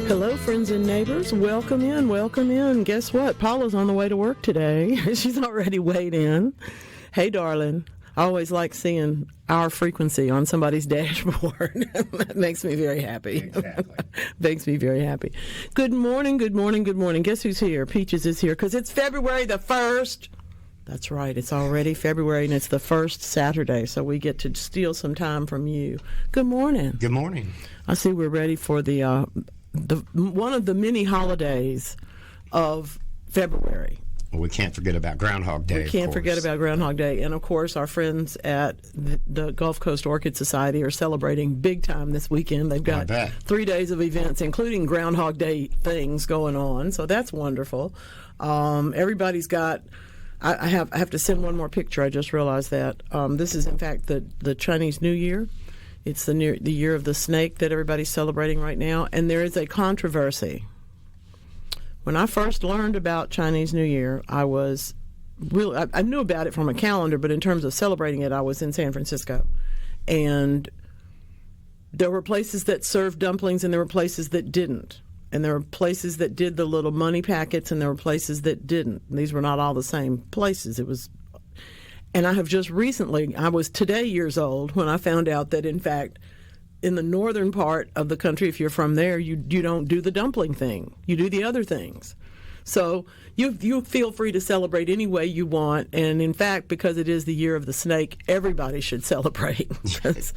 Hello, friends and neighbors. Welcome in, welcome in. Guess what? Paula's on the way to work today. She's already weighed in. Hey, darling. I always like seeing our frequency on somebody's dashboard. That makes me very happy. Exactly. Makes me very happy. Good morning, good morning, good morning. Guess who's here? Peaches is here because it's February the 1st. That's right. It's already February, and it's the first Saturday, so we get to steal some time from you. Good morning. Good morning. I see we're ready for the one of the many holidays of February. Well, we can't forget about Groundhog Day. We can't forget about Groundhog Day. And, of course, our friends at the Gulf Coast Orchid Society are celebrating big time this weekend. They've got 3 days of events, including Groundhog Day things going on. So that's wonderful. Everybody's got... I have to send one more picture. I just realized that. This is, in fact, the Chinese New Year. It's the year of the snake that everybody's celebrating right now. And there is a controversy. When I first learned about Chinese New Year, I knew about it from a calendar, but in terms of celebrating it, I was in San Francisco. And there were places that served dumplings and there were places that didn't. And there were places that did the little money packets and there were places that didn't. And these were not all the same places. And I have just recently, I was today years old when I found out that, in fact, in the northern part of the country, if you're from there, you don't do the dumpling thing. You do the other things. So you feel free to celebrate any way you want. And, in fact, because it is the year of the snake, everybody should celebrate.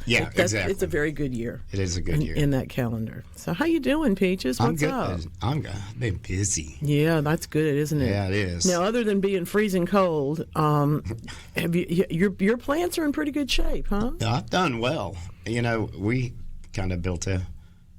Yeah, exactly. It's a very good year. It is a good year. In that calendar. So how you doing, Peaches? What's up? I'm good. I've been busy. Yeah, that's good, isn't it? Yeah, it is. Now, other than being freezing cold, your plants are in pretty good shape, huh? I've done well. You know, we kind of built a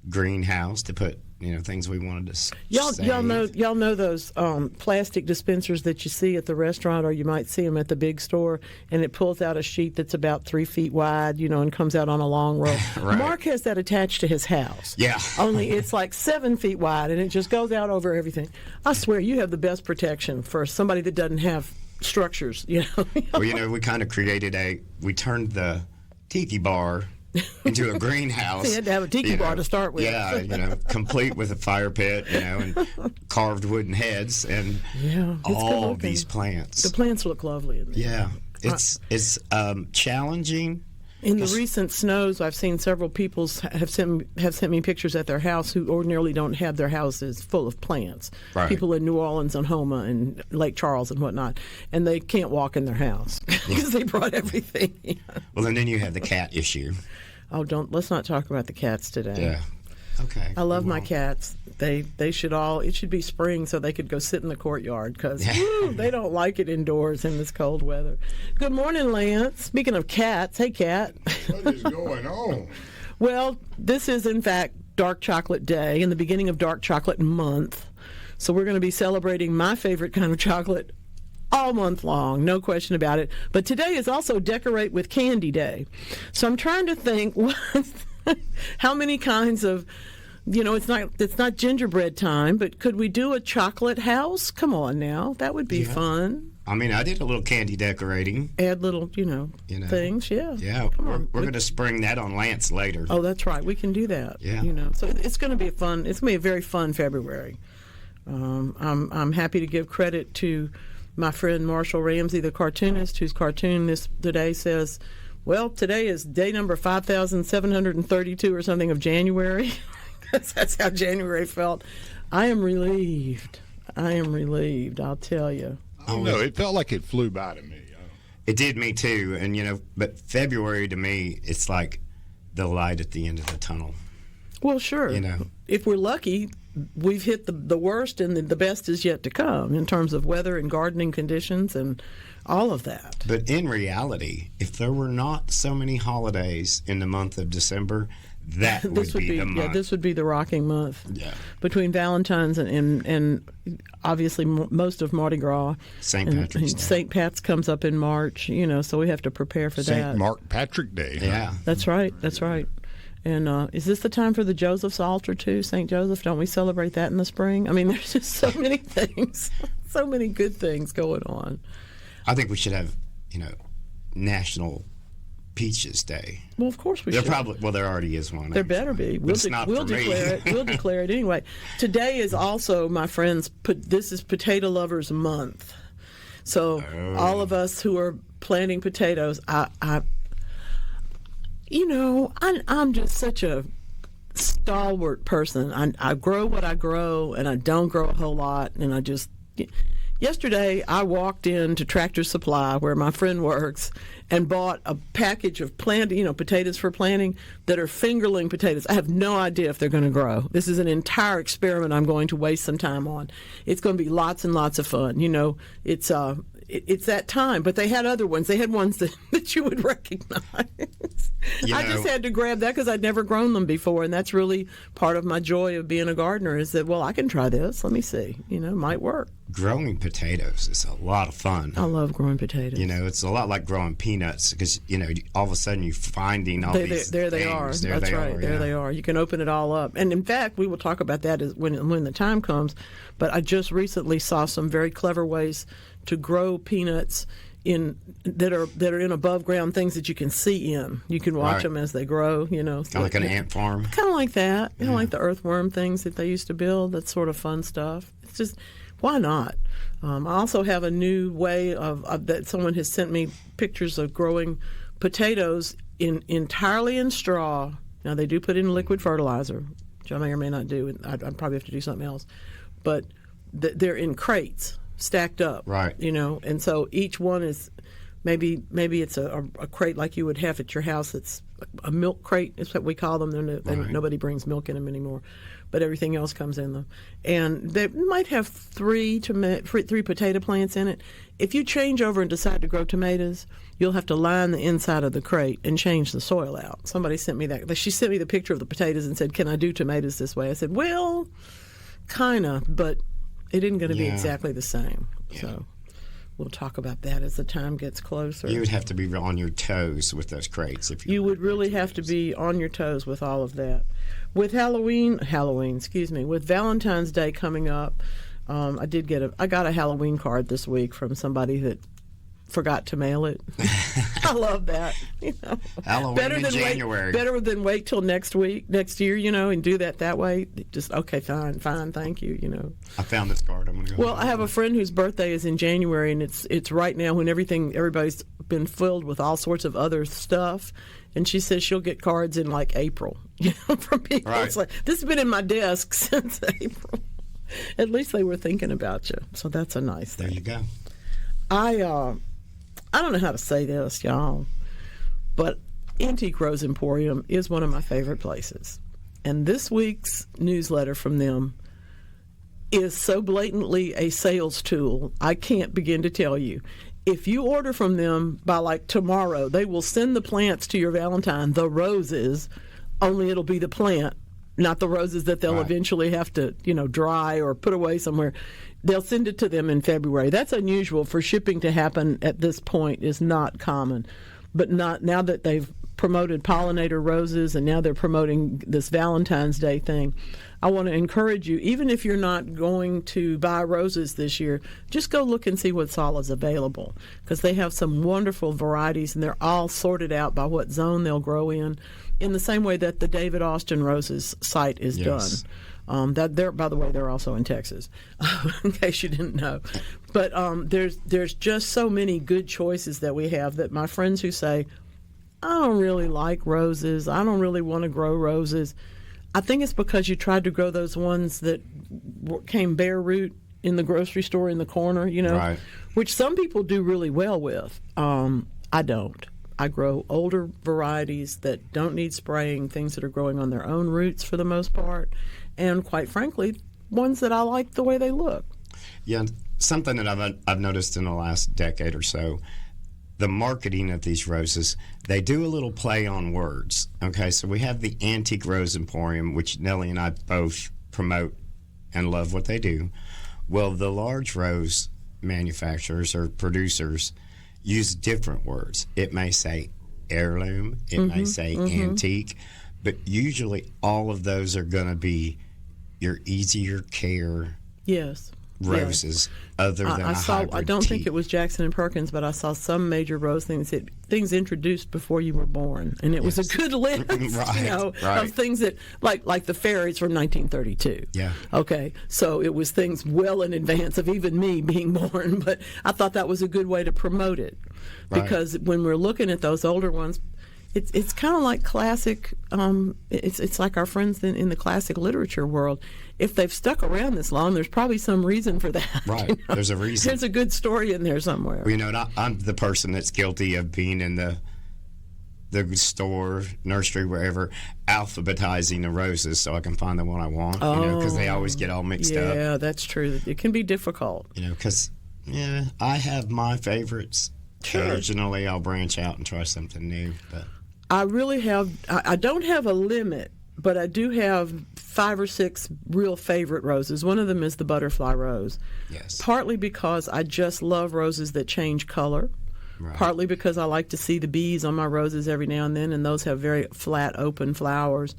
greenhouse to put things we wanted to save. Y'all know those plastic dispensers that you see at the restaurant, or you might see them at the big store, and it pulls out a sheet that's about 3 feet wide, and comes out on a long roll. Right. Mark has that attached to his house. Yeah. Only it's like 7 feet wide, and it just goes out over everything. I swear, you have the best protection for somebody that doesn't have structures. Well, we kind of we turned the tiki bar into a greenhouse. So you had to have a tiki bar to start with. Yeah, complete with a fire pit, and carved wooden heads, and all these plants. The plants look lovely in there. Yeah, it's challenging. In the recent snows, I've seen several people have sent me pictures at their house who ordinarily don't have their houses full of plants. Right. People in New Orleans and Houma and Lake Charles and whatnot, and they can't walk in their house because they brought everything. Well, and then you have the cat issue. Oh, let's not talk about the cats today. Yeah. Okay. I love my cats. It should be spring so they could go sit in the courtyard because they don't like it indoors in this cold weather. Good morning, Lance. Speaking of cats, hey, cat. What is going on? Well, this is, in fact, Dark Chocolate Day and the beginning of Dark Chocolate Month. So we're going to be celebrating my favorite kind of chocolate all month long, no question about it. But today is also Decorate with Candy Day. So I'm trying to think how many kinds of, it's not gingerbread time, but could we do a chocolate house? Come on now. That would be fun. I mean, I did a little candy decorating. Add little, things, yeah. Yeah, we're going to spring that on Lance later. Oh, that's right. We can do that. Yeah. So it's going to be a very fun February. I'm happy to give credit to my friend Marshall Ramsey, the cartoonist, whose cartoon today says, well, today is day number 5,732 or something of January. That's how January felt. I am relieved, I'll tell you. Oh, no, it felt like it flew by to me. It did me too, and but February to me, it's like the light at the end of the tunnel. Well, sure. If we're lucky, we've hit the worst and the best is yet to come in terms of weather and gardening conditions and all of that. But in reality, if there were not so many holidays in the month of December, that would be the month. Yeah, this would be the rocking month. Yeah. Between Valentine's and obviously most of Mardi Gras. St. Patrick's Day. St. Pat's comes up in March, so we have to prepare for that. St. Mark Patrick Day. Yeah. That's right. And is this the time for the Joseph's altar too, St. Joseph? Don't we celebrate that in the spring? I mean, there's just so many things, so many good things going on. I think we should have, national Peaches Day. Well, of course we There should. there already is one. There better be. We'll declare it. We'll declare it anyway. Today is also, my friends, this is Potato Lovers Month. So all of us who are planting potatoes, I'm just such a stalwart person. I grow what I grow, and I don't grow a whole lot, and yesterday, I walked into Tractor Supply, where my friend works, and bought a package of potatoes for planting that are fingerling potatoes. I have no idea if they're going to grow. This is an entire experiment I'm going to waste some time on. It's going to be lots and lots of fun. It's that time. But they had other ones. They had ones that you would recognize. I just had to grab that because I'd never grown them before, and that's really part of my joy of being a gardener is that, I can try this. Let me see. It might work. Growing potatoes is a lot of fun. I love growing potatoes. It's a lot like growing peanuts because, all of a sudden you're finding all these There they things. are. There That's they right. are, There they are. You can open it all up. And in fact, we will talk about that when the time comes. But I just recently saw some very clever ways to grow peanuts that are in above ground things that you can see in. You can watch them as they grow. Kind of like an ant farm. Kind of like that. Like the earthworm things that they used to build. That sort of fun stuff. It's just, why not? I also have a new way of that someone has sent me pictures of growing potatoes entirely in straw. Now they do put in liquid fertilizer, which I may or may not do. I'd probably have to do something else, but they're in crates stacked up, right? And so each one is maybe it's a crate like you would have at your house. It's a milk crate is what we call them. Right. Nobody brings milk in them anymore, but everything else comes in them. And they might have three potato plants in it. If you change over and decide to grow tomatoes, you'll have to line the inside of the crate and change the soil out. Somebody sent me that. She sent me the picture of the potatoes and said, "Can I do tomatoes this way?" I said, "Well, kind of, but it isn't going to be exactly the same." Yeah. So we'll talk about that as the time gets closer. You would have to be on your toes with those crates. You would really have to be on your toes with all of that. With with Valentine's Day coming up, I got a Halloween card this week from somebody that forgot to mail it. I love that. Halloween in January. Better than wait till next year, and do that way. Just, okay, fine, thank you, I found this card. I'm going to go. Well, I have a friend whose birthday is in January, and it's right now when everybody's been filled with all sorts of other stuff. And she says she'll get cards in like April, from people. Right. It's like, this has been in my desk since April. At least they were thinking about you. So that's a nice thing. There you go. I don't know how to say this, y'all, but Antique Rose Emporium is one of my favorite places. And this week's newsletter from them is so blatantly a sales tool, I can't begin to tell you. If you order from them by like tomorrow, they will send the plants to your Valentine, the roses, only it'll be the plant, not the roses that they'll eventually have to, dry or put away somewhere. They'll send it to them in February. That's unusual for shipping to happen at this point, is not common. But not now that they've promoted pollinator roses and now they're promoting this Valentine's Day thing. I want to encourage you, even if you're not going to buy roses this year, just go look and see what's all is available, because they have some wonderful varieties and they're all sorted out by what zone they'll grow in the same way that the David Austin Roses site is done. By the way, they're also in Texas, in case you didn't know. But there's just so many good choices that we have that my friends who say, I don't really like roses, I don't really want to grow roses, I think it's because you tried to grow those ones that came bare root in the grocery store in the corner, which some people do really well with. I don't. I grow older varieties that don't need spraying, things that are growing on their own roots for the most part, and quite frankly, ones that I like the way they look. Yeah, something that I've noticed in the last decade or so, the marketing of these roses, they do a little play on words. Okay, so we have the Antique Rose Emporium, which Nellie and I both promote and love what they do. Well, the large rose manufacturers or producers use different words. It may say heirloom, it may say antique, but usually all of those are going to be your easier care roses other than a hybrid I don't tea. think it was Jackson and Perkins, but I saw some major rose things that things introduced before you were born, and it was a good list, right. of things that like the fairies from 1932. Yeah. Okay, so it was things well in advance of even me being born, but I thought that was a good way to promote it, because when we're looking at those older ones, it's kind of like classic. It's like our friends in the classic literature world. If they've stuck around this long, there's probably some reason for that. Right. There's a reason. There's a good story in there somewhere. Well, I'm the person that's guilty of being in the store, nursery, wherever, alphabetizing the roses so I can find the one I want. Because they always get all mixed up. Yeah, that's true. It can be difficult. Because I have my favorites. Sure. Occasionally, I'll branch out and try something new, but. I really have. I don't have a limit, but I do have 5 or 6 real favorite roses. One of them is the butterfly rose. Yes. Partly because I just love roses that change color. Right. Partly because I like to see the bees on my roses every now and then, and those have very flat, open flowers.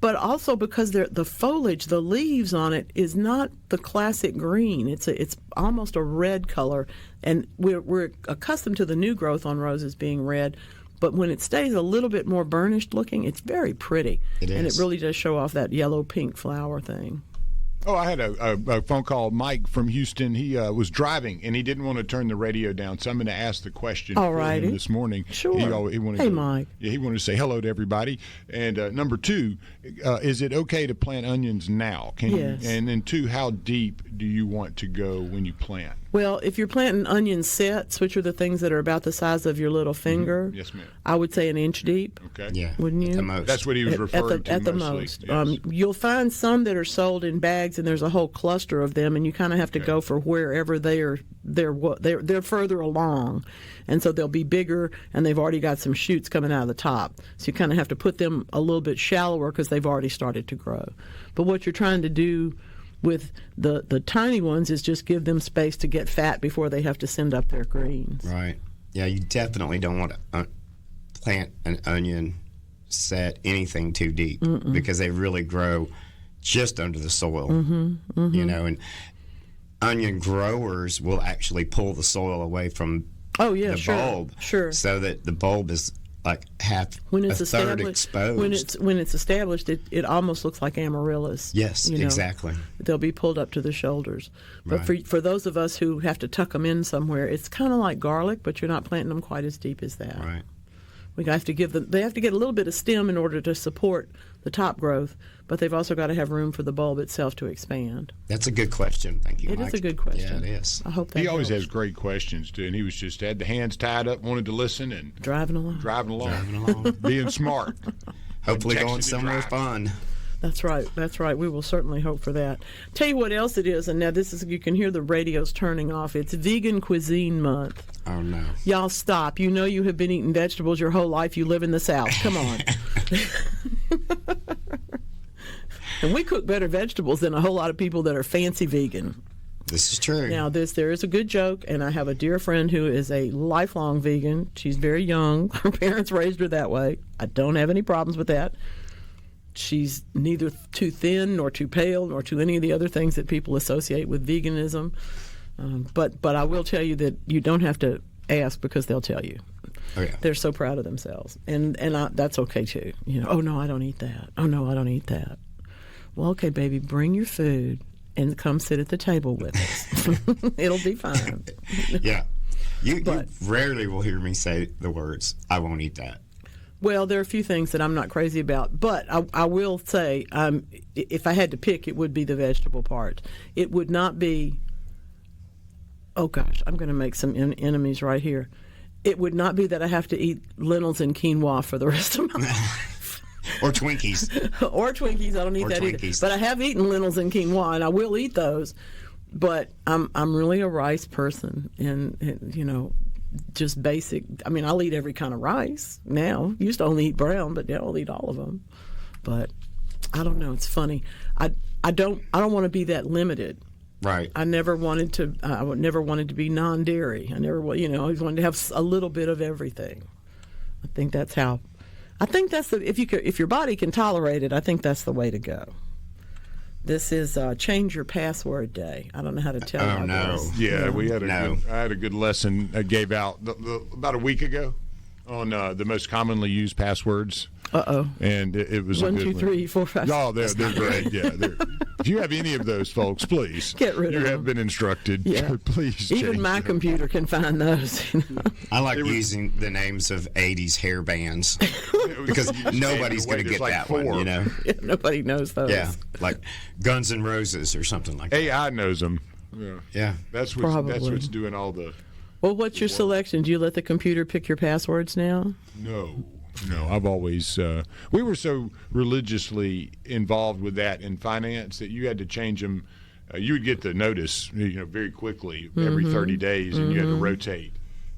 But also because the foliage, the leaves on it, is not the classic green. It's almost a red color, and we're accustomed to the new growth on roses being red. But when it stays a little bit more burnished looking, it's very pretty. It is. And it really does show off that yellow-pink flower thing. Oh, I had a phone call. Mike from Houston, he was driving, and he didn't want to turn the radio down, so I'm going to ask the question for him this morning. Sure. He wanted Hey, Mike. Yeah, he wanted to say hello to everybody. And number 2, is it okay to plant onions now? Yes. And then 2, how deep do you want to go when you plant? Well, if you're planting onion sets, which are the things that are about the size of your little finger, Mm-hmm. Yes, ma'am. I would say an inch deep. Okay. Yeah. Wouldn't you? At the most. That's what he was referring to at the mostly. most. Yes. You'll find some that are sold in bags, and there's a whole cluster of them, and you kind of have to go for wherever they're further along, and so they'll be bigger, and they've already got some shoots coming out of the top. So you kind of have to put them a little bit shallower because they've already started to grow. But what you're trying to do with the tiny ones is just give them space to get fat before they have to send up their greens. Right. Yeah, you definitely don't want to plant an onion set anything too deep because they really grow just under the soil. And onion growers will actually pull the soil away from the bulb. Sure. So that the bulb is like half a third exposed. When it's established, it almost looks like amaryllis. Yes, exactly. They'll be pulled up to the shoulders. But Right. for those of us who have to tuck them in somewhere, it's kind of like garlic, but you're not planting them quite as deep as that. Right. They have to get a little bit of stem in order to support the top growth, but they've also got to have room for the bulb itself to expand. That's a good question. Thank you, It Mike. is a good question. Yeah, it is. I hope that He always helps. has great questions, too, and he was just had the hands tied up, wanted to listen, and Driving along. driving along. Being smart. Hopefully Texting going to somewhere drive. fun. That's right. That's right. We will certainly hope for that. Tell you what else it is, and now this is, you can hear the radios turning off. It's Vegan Cuisine Month. Oh, no. Y'all stop. You know you have been eating vegetables your whole life. You live in the South. Come on. And we cook better vegetables than a whole lot of people that are fancy vegan. This is true. Now, there is a good joke, and I have a dear friend who is a lifelong vegan. She's very young. Her parents raised her that way. I don't have any problems with that. She's neither too thin nor too pale nor too any of the other things that people associate with veganism. But I will tell you that you don't have to ask because they'll tell you. Oh, yeah. They're so proud of themselves, and that's okay too. Oh no, I don't eat that. Oh no, I don't eat that. Well, okay, baby, bring your food and come sit at the table with us. It'll be fine. Yeah. You rarely will hear me say the words, I won't eat that. Well, there are a few things that I'm not crazy about, but I will say, if I had to pick, it would be the vegetable part. It would not be, oh gosh, I'm going to make some enemies right here. It would not be that I have to eat lentils and quinoa for the rest of my life. Or Twinkies. Or Twinkies, I don't eat that either. But I have eaten lentils and quinoa, and I will eat those. But I'm really a rice person, and just basic. I mean, I'll eat every kind of rice now. Used to only eat brown, but now I'll eat all of them. But I don't know. It's funny. I don't want to be that limited. Right. I never wanted to. I never wanted to be non-dairy. I always wanted to have a little bit of everything. I think that's if your body can tolerate it, I think that's the way to go. This is Change Your Password Day. I don't know how to tell you. Oh, no. Yeah, I had a good lesson I gave out about a week ago on the most commonly used passwords. And it was 1, a good 2, 3, 4, 5. No, they're great. Yeah, if you have any of those, folks, please get rid of them. You have been instructed. Yeah. Please. Even my computer can find those. I like using the names of 80s hair bands because nobody's going to get that one. You know, nobody knows those. Yeah, like Guns N' Roses or something like that. AI knows them. Yeah, that's what's doing all the. Well, what's your selection? Do you let the computer pick your passwords now? No, I've always we were so religiously involved with that in finance that you had to change them. You would get the notice, very quickly every 30 days, and you had to rotate.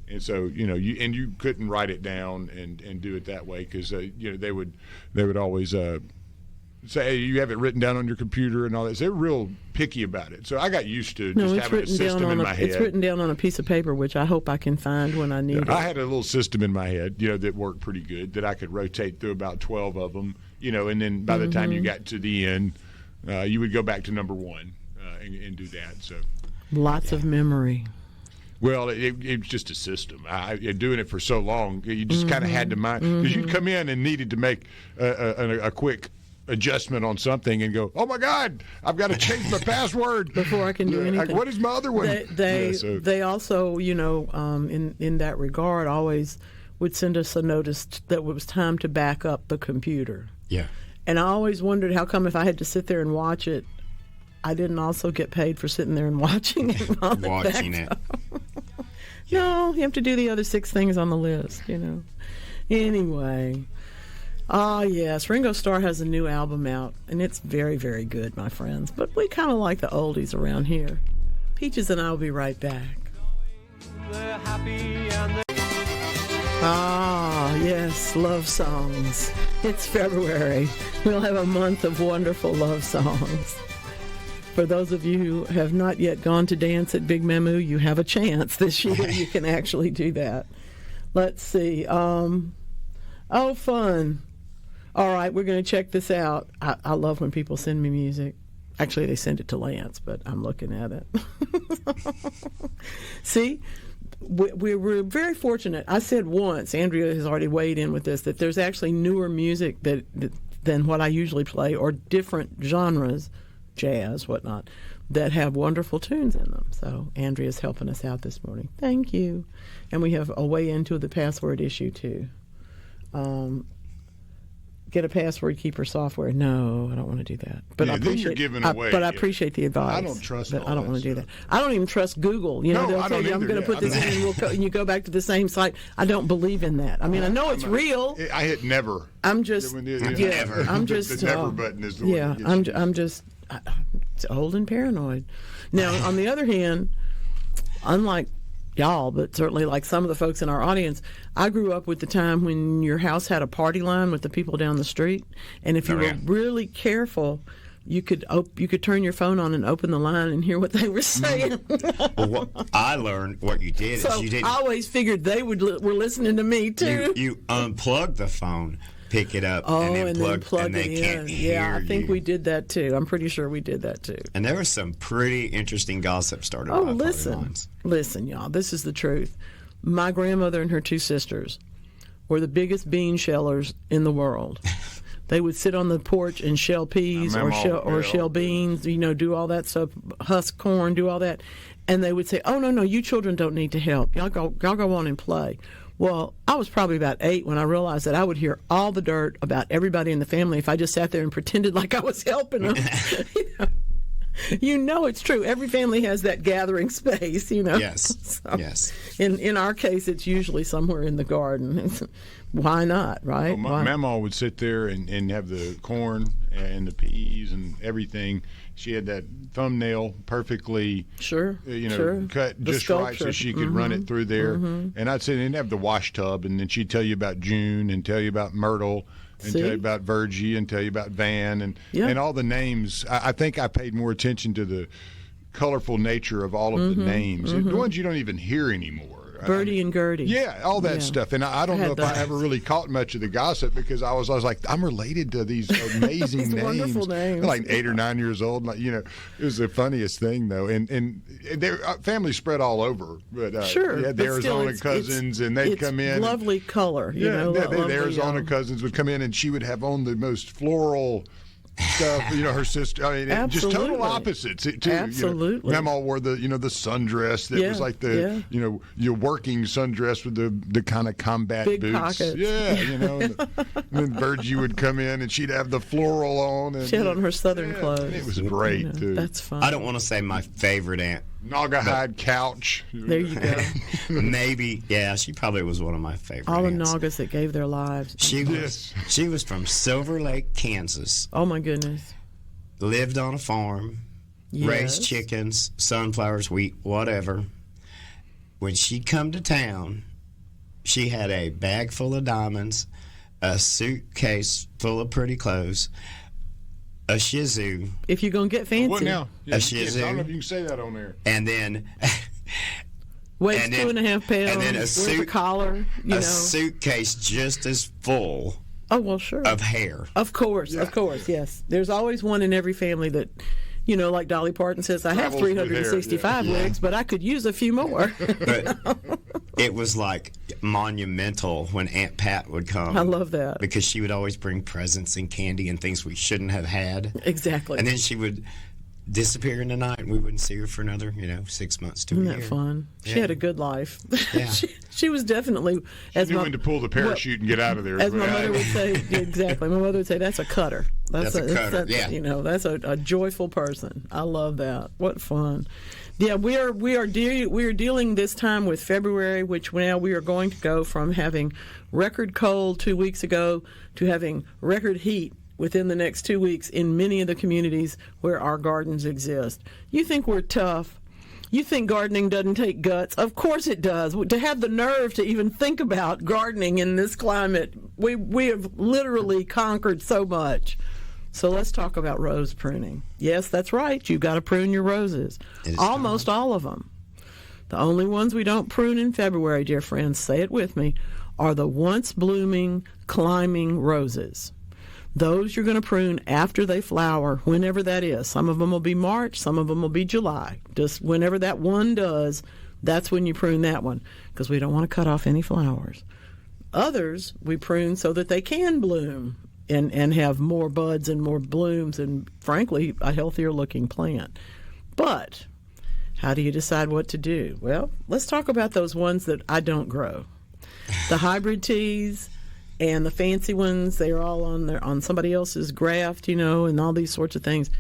And so, you couldn't write it down and do it that way because they would always say, hey, you have it written down on your computer and all that. So they're real picky about it. So I got used to just having a system in my head. It's written down on a piece of paper, which I hope I can find when I need it. I had a little system in my head, that worked pretty good, that I could rotate through about 12 of them, and then by the time you got to the end, you would go back to number 1 and do that. So lots of memory. Well, it was just a system. Doing it for so long, you just kind of had to mind because you'd come in and needed to make a quick adjustment on something and go, oh my God, I've got to change my password before I can do anything. What is my other one? They also, in that regard, always would send us a notice that it was time to back up the computer. Yeah. And I always wondered how come if I had to sit there and watch it, I didn't also get paid for sitting there and watching it. Watching it. No, you have to do the other 6 things on the list, Anyway. Yes, Ringo Starr has a new album out, and it's very, very good, my friends. But we kind of like the oldies around here. Peaches and I will be right back. Yes, love songs. It's February. We'll have a month of wonderful love songs. For those of you who have not yet gone to dance at Big Mamu, you have a chance this year. You can actually do that. Let's see. Fun. All right, we're going to check this out. I love when people send me music. Actually, they send it to Lance, but I'm looking at it. See, we're very fortunate. I said once, Andrea has already weighed in with this, that there's actually newer music than what I usually play, or different genres, jazz, whatnot, that have wonderful tunes in them. So Andrea's helping us out this morning. Thank you. And we have a way into the password issue, too. Get a password keeper software. No, I don't want to do that. But I appreciate, I appreciate the advice. I don't trust I don't want to do that. I don't even trust Google. They'll tell you, I'm going to put this in, and you go back to the same site. I don't believe in that. I mean, I know it's real. I hit never. I'm just never. I'm just the never button is the one. Yeah, I'm just it's old and paranoid. Now, on the other hand, unlike y'all, but certainly like some of the folks in our audience, I grew up with the time when your house had a party line with the people down the street, and if you were really careful, you could turn your phone on and open the line and hear what they were saying. Well, I learned what you did is you didn't. I always figured they were listening to me too. You unplug the phone, pick it up, and then plug it in. Can't hear yeah, I think we did that too. I'm pretty sure we did that too. And there was some pretty interesting gossip started. Oh, listen, y'all. This is the truth. My grandmother and her 2 sisters were the biggest bean shellers in the world. They would sit on the porch and shell peas or shell beans, do all that stuff, husk corn, do all that. And they would say, oh, no, you children don't need to help. Y'all go on and play. Well, I was probably about 8 when I realized that I would hear all the dirt about everybody in the family if I just sat there and pretended like I was helping them. It's true. Every family has that gathering space, Yes. So, yes. In our case, it's usually somewhere in the garden. Why not, right? Well, Mama would sit there and have the corn and the peas and everything. She had that thumbnail perfectly, cut just right so she could run it through there. And I'd say they'd have the wash tub, and then she'd tell you about June and tell you about Myrtle and tell you about Virgie and tell you about Van and all the names. I think I paid more attention to the colorful nature of all of the names, the ones you don't even hear anymore. Bertie and Gertie. Yeah, all that stuff. And I don't know if I ever really caught much of the gossip because I was like, I'm related to these amazing these names. Wonderful names. They're like 8 or 9 years old. Like, it was the funniest thing, though. And their family spread all over. But sure. they had the Arizona cousins, and they'd come in. Lovely color. The Arizona cousins would come in, and she would have on the most floral stuff, her sister. I mean, just total opposites too. Absolutely. Grandma wore the sundress that was like the your working sundress with the kind of combat big boots. Pockets. Yeah, and then Virgie would come in and she'd have the floral on. And, she had on her southern clothes. It was great too. That's fun. I don't want to say my favorite aunt. Naugahyde couch. There you go. Maybe, she probably was one of my favorite All the aunts. Naugas that gave their lives. She was from Silver Lake, Kansas. Oh my goodness. Lived on a farm, raised chickens, sunflowers, wheat, whatever. When she'd come to town, she had a bag full of diamonds, a suitcase full of pretty clothes, a Shih Tzu. If you're going to get fancy. What now? A Shih Tzu. I don't know if you can say that on there. And then... weighs 2.5 pounds. And then a collar. A suitcase just as full... Oh, well, sure. Of hair. Of course, yes. There's always one in every family that, like Dolly Parton says, I have 365 wigs, but I could use a few more. But it was like monumental when Aunt Pat would come. I love that. Because she would always bring presents and candy and things we shouldn't have had. Exactly. And then she would disappear in the night and we wouldn't see her for another 6 months to a year. Isn't that fun? She had a good life. Yeah. she was definitely she knew when to pull the parachute and get out of there. As my mother would say, exactly. My mother would say, that's a cutter. That's a cutter. That's a joyful person. I love that. What fun. Yeah, we are dealing this time with February, which now we are going to go from having record cold 2 weeks ago to having record heat within the next 2 weeks in many of the communities where our gardens exist. You think we're tough? You think gardening doesn't take guts? Of course it does. To have the nerve to even think about gardening in this climate, we have literally conquered so much. So let's talk about rose pruning. Yes, that's right. You've got to prune your roses. Almost all of them. The only ones we don't prune in February, dear friends, say it with me, are the once blooming, climbing roses. Those you're going to prune after they flower, whenever that is. Some of them will be March, some of them will be July. Just whenever that one does, that's when you prune that one, because we don't want to cut off any flowers. Others we prune so that they can bloom and have more buds and more blooms and, frankly, a healthier looking plant. But how do you decide what to do? Well, let's talk about those ones that I don't grow. The hybrid teas and the fancy ones, they are all on somebody else's graft, and all these sorts of things.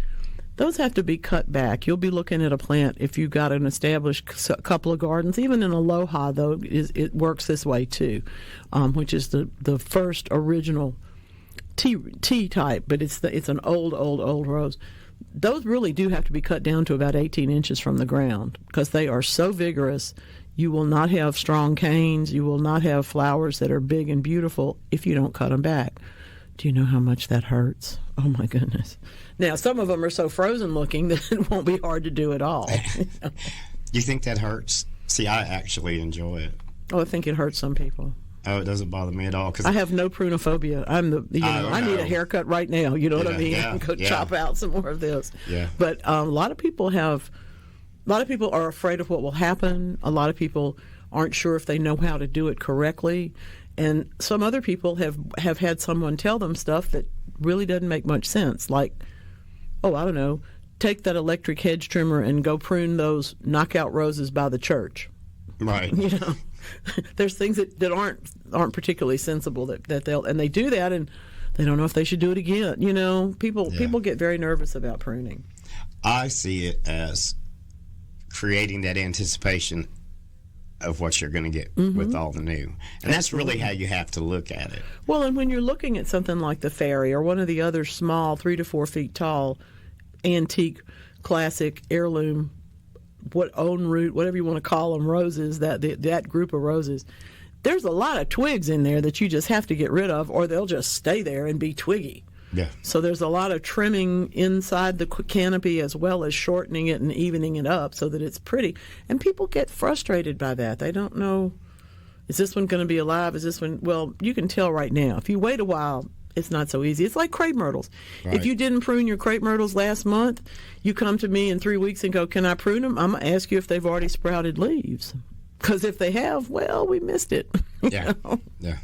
Those have to be cut back. You'll be looking at a plant, if you've got an established couple of gardens, even in Aloha, though, it works this way too, which is the first original tea type, but it's an old rose. Those really do have to be cut down to about 18 inches from the ground because they are so vigorous. You will not have strong canes. You will not have flowers that are big and beautiful if you don't cut them back. Do you know how much that hurts? Oh, my goodness. Now, some of them are so frozen looking that it won't be hard to do at all. You think that hurts? See, I actually enjoy it. Oh, I think it hurts some people. Oh, it doesn't bother me at all. I have no prunophobia. I need a haircut right now. You know what I mean? Yeah, Go chop out some more of this. Yeah. But a lot of people are afraid of what will happen. A lot of people aren't sure if they know how to do it correctly. And some other people have had someone tell them stuff that really doesn't make much sense. Like, I don't know, take that electric hedge trimmer and go prune those knockout roses by the church. Right. There's things that aren't particularly sensible that they do that and they don't know if they should do it again. People get very nervous about pruning. I see it as creating that anticipation of what you're going to get with all the new. And that's really how you have to look at it. Well, and when you're looking at something like the fairy or one of the other small 3 to 4 feet tall antique classic heirloom own root, whatever you want to call them, roses, that group of roses, there's a lot of twigs in there that you just have to get rid of or they'll just stay there and be twiggy. Yeah. So there's a lot of trimming inside the canopy as well as shortening it and evening it up so that it's pretty. And people get frustrated by that. They don't know, is this one going to be alive? Is this one? Well, you can tell right now. If you wait a while, it's not so easy. It's like crepe myrtles. Right. If you didn't prune your crepe myrtles last month, you come to me in 3 weeks and go, can I prune them? I'm going to ask you if they've already sprouted leaves. Because if they have, well, we missed it. Yeah. You know? Yeah.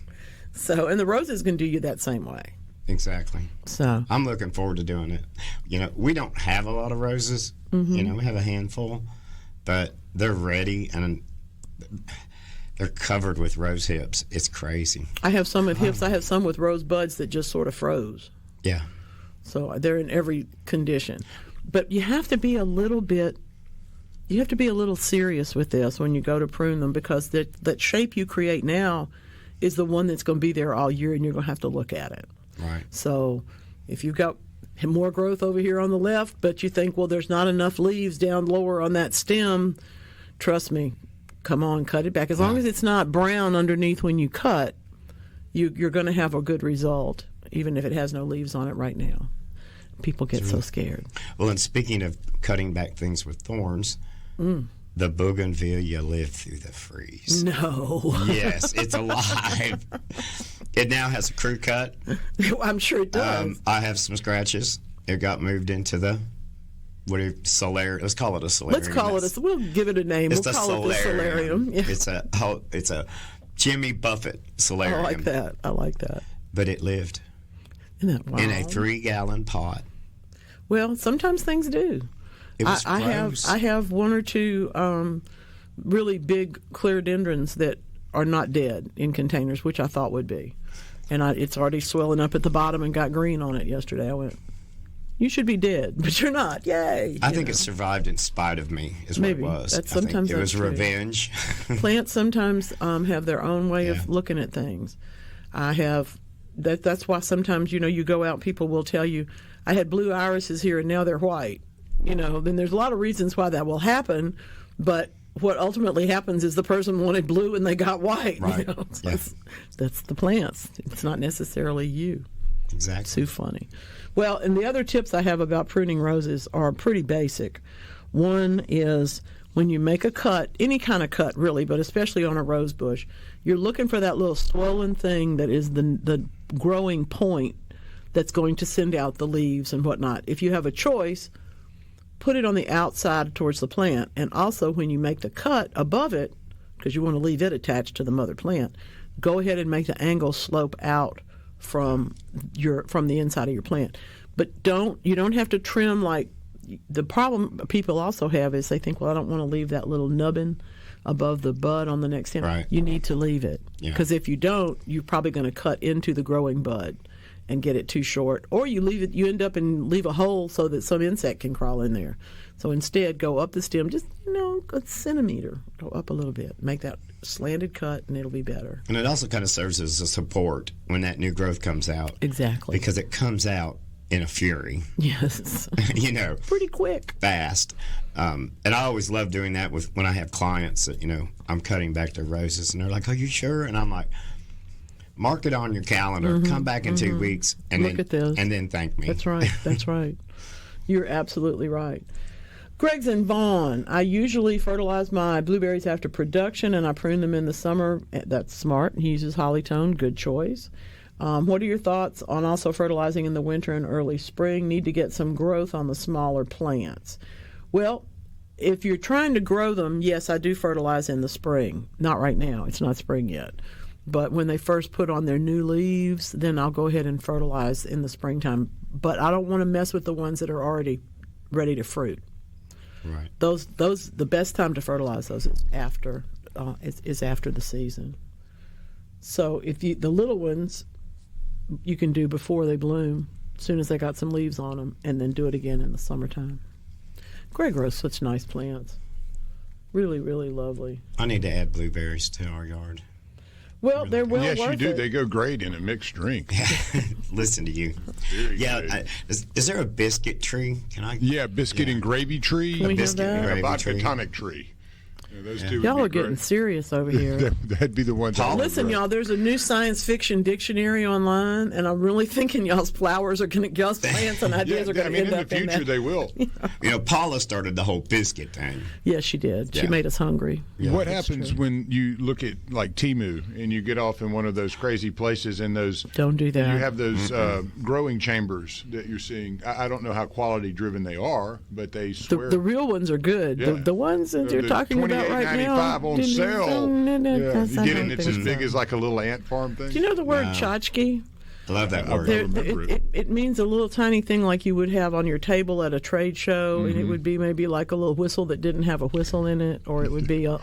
So, and the roses can do you that same way. Exactly. So I'm looking forward to doing it. You know, we don't have a lot of roses. You know, we have a handful, but they're ready and they're covered with rose hips. It's crazy. I have some with hips. I have some with rose buds that just sort of froze. Yeah. So they're in every condition. But you have to be a little bit, you have to be a little serious with this when you go to prune them, because that shape you create now is the one that's going to be there all year, and you're going to have to look at it. Right. So if you've got more growth over here on the left, but you think, well, there's not enough leaves down lower on that stem, trust me, come on, cut it back. As long as it's not brown underneath when you cut, you're going to have a good result, even if it has no leaves on it right now. People get so scared. Well, and speaking of cutting back things with thorns, the bougainvillea lived through the freeze. No. Yes, it's alive. It now has a crew cut. I'm sure it does. I have some scratches. It got moved into the solarium. Let's call it a solarium. Let's call it we'll give it a name. It's we'll a call solarium. it the solarium. Yeah. It's a Jimmy Buffett solarium. I like that. But it lived Isn't that wild? in a 3-gallon pot. Well, sometimes things do. It was I have one or two really big clerodendrons that are not dead in containers, which I thought would be. And it's already swelling up at the bottom and got green on it yesterday. I went, you should be dead, but you're not. Yay. I think it survived in spite of me, is Maybe. what it was. Sometimes it was that's true. revenge. Plants sometimes have their own way of looking at things. That's why sometimes, you go out, people will tell you, I had blue irises here and now they're white. Then there's a lot of reasons why that will happen, but what ultimately happens is the person wanted blue and they got white. Right. So that's the plants. It's not necessarily you. Exactly. It's too funny. Well, and the other tips I have about pruning roses are pretty basic. One is when you make a cut, any kind of cut really, but especially on a rose bush, you're looking for that little swollen thing that is the growing point that's going to send out the leaves and whatnot. If you have a choice, put it on the outside towards the plant. And also when you make the cut above it, because you want to leave it attached to the mother plant, go ahead and make the angle slope out from the inside of your plant. But you don't have to trim like the problem people also have is they think, well, I don't want to leave that little nubbin above the bud on the next stem. Right. You need to leave it, because if you don't, you're probably going to cut into the growing bud and get it too short, or you end up and leave a hole so that some insect can crawl in there. So instead, go up the stem, just a centimeter, go up a little bit, make that slanted cut, and it'll be better. And it also kind of serves as a support when that new growth comes out. Exactly. Because it comes out in a fury. Yes. Pretty quick. Fast. And I always love doing that when I have clients that, I'm cutting back their roses, and they're like, are you sure? And I'm like, mark it on your calendar. Come back in 2 weeks and Look at this. And then thank me. That's right. That's right. You're absolutely right. Greg's in Vaughn. I usually fertilize my blueberries after production, and I prune them in the summer. That's smart. He uses Hollytone. Good choice. What are your thoughts on also fertilizing in the winter and early spring? Need to get some growth on the smaller plants. Well, if you're trying to grow them, yes, I do fertilize in the spring. Not right now. It's not spring yet. But when they first put on their new leaves, then I'll go ahead and fertilize in the springtime. But I don't want to mess with the ones that are already ready to fruit. Right. Those the best time to fertilize those is after the season. So the little ones you can do before they bloom, as soon as they got some leaves on them, and then do it again in the summertime. Greg grows such nice plants. Really, really lovely. I need to add blueberries to our yard. Well, they're well worth it. Yes, you do. They go great in a mixed drink. Listen to you. Is there a biscuit tree? Can I? Yeah, biscuit and gravy tree. Can we a biscuit have that? and a Gravy vodka tree. tonic tree. Yeah, those two Y'all would are be getting great. serious over here. That'd be the one. Listen, y'all, there's a new science fiction dictionary online, and I'm really thinking y'all's flowers are going to, y'all's plants and ideas are going to end up in the future. They will. Paula started the whole biscuit thing. Yes, she did. She made us hungry. Yeah, what happens when you look at like Temu and you get off in one of those crazy places and those? Don't do that. You have those growing chambers that you're seeing. I don't know how quality driven they are, but they swear the real ones are good. Yeah. The ones that you're talking about right now. $28.95 on sale. Yeah. You get it, and it's as big as like a little ant farm thing. Do you know the word tchotchke? I love that word. It means a little tiny thing like you would have on your table at a trade show, and it would be maybe like a little whistle that didn't have a whistle in it, or it would be a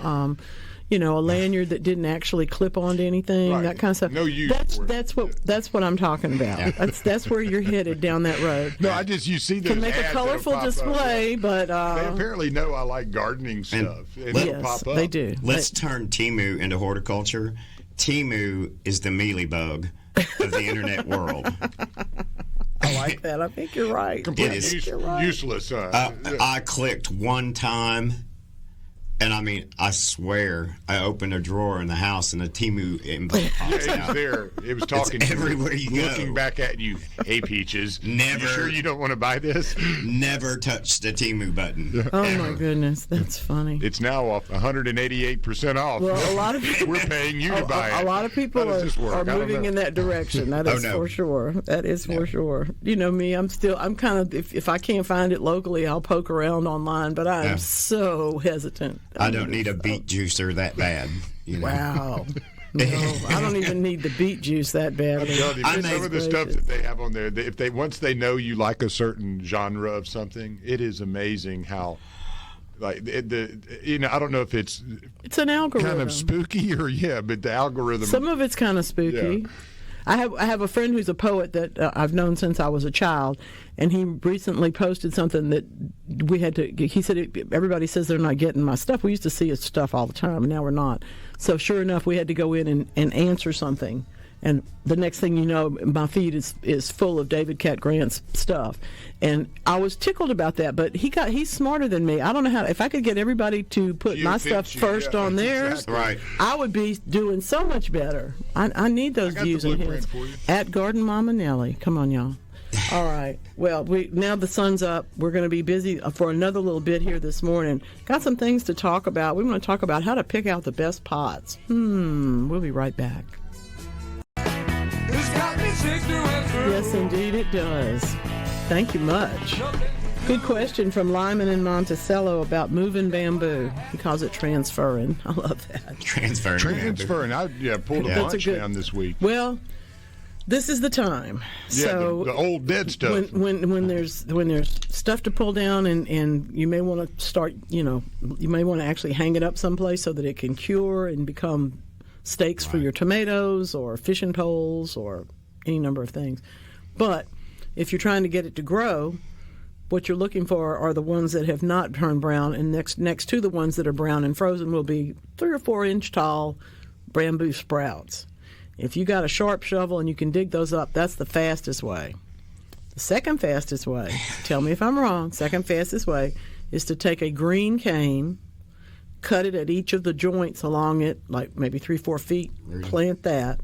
lanyard that didn't actually clip onto anything, that kind of stuff. No use. That's what I'm talking about. Yeah. That's where you're headed down that road. No, you see those can make a ads colorful display, but they apparently know I like gardening stuff. And it'll pop up. They do. Let's turn Temu into horticulture. Temu is the mealybug of the internet world. I like that. I think you're right. Completely useless. I clicked one time, and I swear, I opened a drawer in the house and a Temu envelope pops out. There. It was talking it's everywhere you go. Looking back at you. Hey, Peaches. Never. You sure you don't want to buy this? Never touched the Temu button. Oh, ever. my goodness. That's funny. It's now off 188% off. Well, a lot of people, we're paying you to buy it. A lot of people are moving in that direction. That is for sure. That is for sure. You know me, I'm kind of, if I can't find it locally, I'll poke around online, but I'm so hesitant. I don't need a beet juicer that bad. Wow. No, I don't even need the beet juice that bad. I'm telling you, some of the stuff that they have on there, once they know you like a certain genre of something, it is amazing how, like, I don't know if it's an algorithm. Kind of spooky but the algorithm. Some of it's kind of spooky. Yeah. I have a friend who's a poet that I've known since I was a child, and he recently posted something that we had to. He said everybody says they're not getting my stuff. We used to see his stuff all the time, and now we're not. So sure enough, we had to go in and answer something, and the next thing you know, my feed is full of David Cat Grant's stuff, and I was tickled about that. But he's smarter than me. I don't know how. If I could get everybody to put my stuff first on theirs, right, I would be doing so much better. I need those views and hits. At Garden Mama Nellie. Come on, y'all. All right. Well, now the sun's up. We're going to be busy for another little bit here this morning. Got some things to talk about. We want to talk about how to pick out the best pots. We'll be right back. Yes, indeed it does. Thank you much. Good question from Lyman in Monticello about moving bamboo. He calls it transferring. I love that. Transferring. I pulled a bunch down this week. Well, this is the time. Yeah, so the old dead stuff. When there's stuff to pull down, and you may want to start, you may want to actually hang it up someplace so that it can cure and become stakes for your tomatoes or fishing poles or any number of things. But if you're trying to get it to grow, what you're looking for are the ones that have not turned brown, and next to the ones that are brown and frozen will be 3 or 4 inch tall bamboo sprouts. If you got a sharp shovel and you can dig those up, that's the fastest way. The second fastest way, tell me if I'm wrong, second fastest way is to take a green cane, cut it at each of the joints along it, like maybe 3-4 feet, plant that,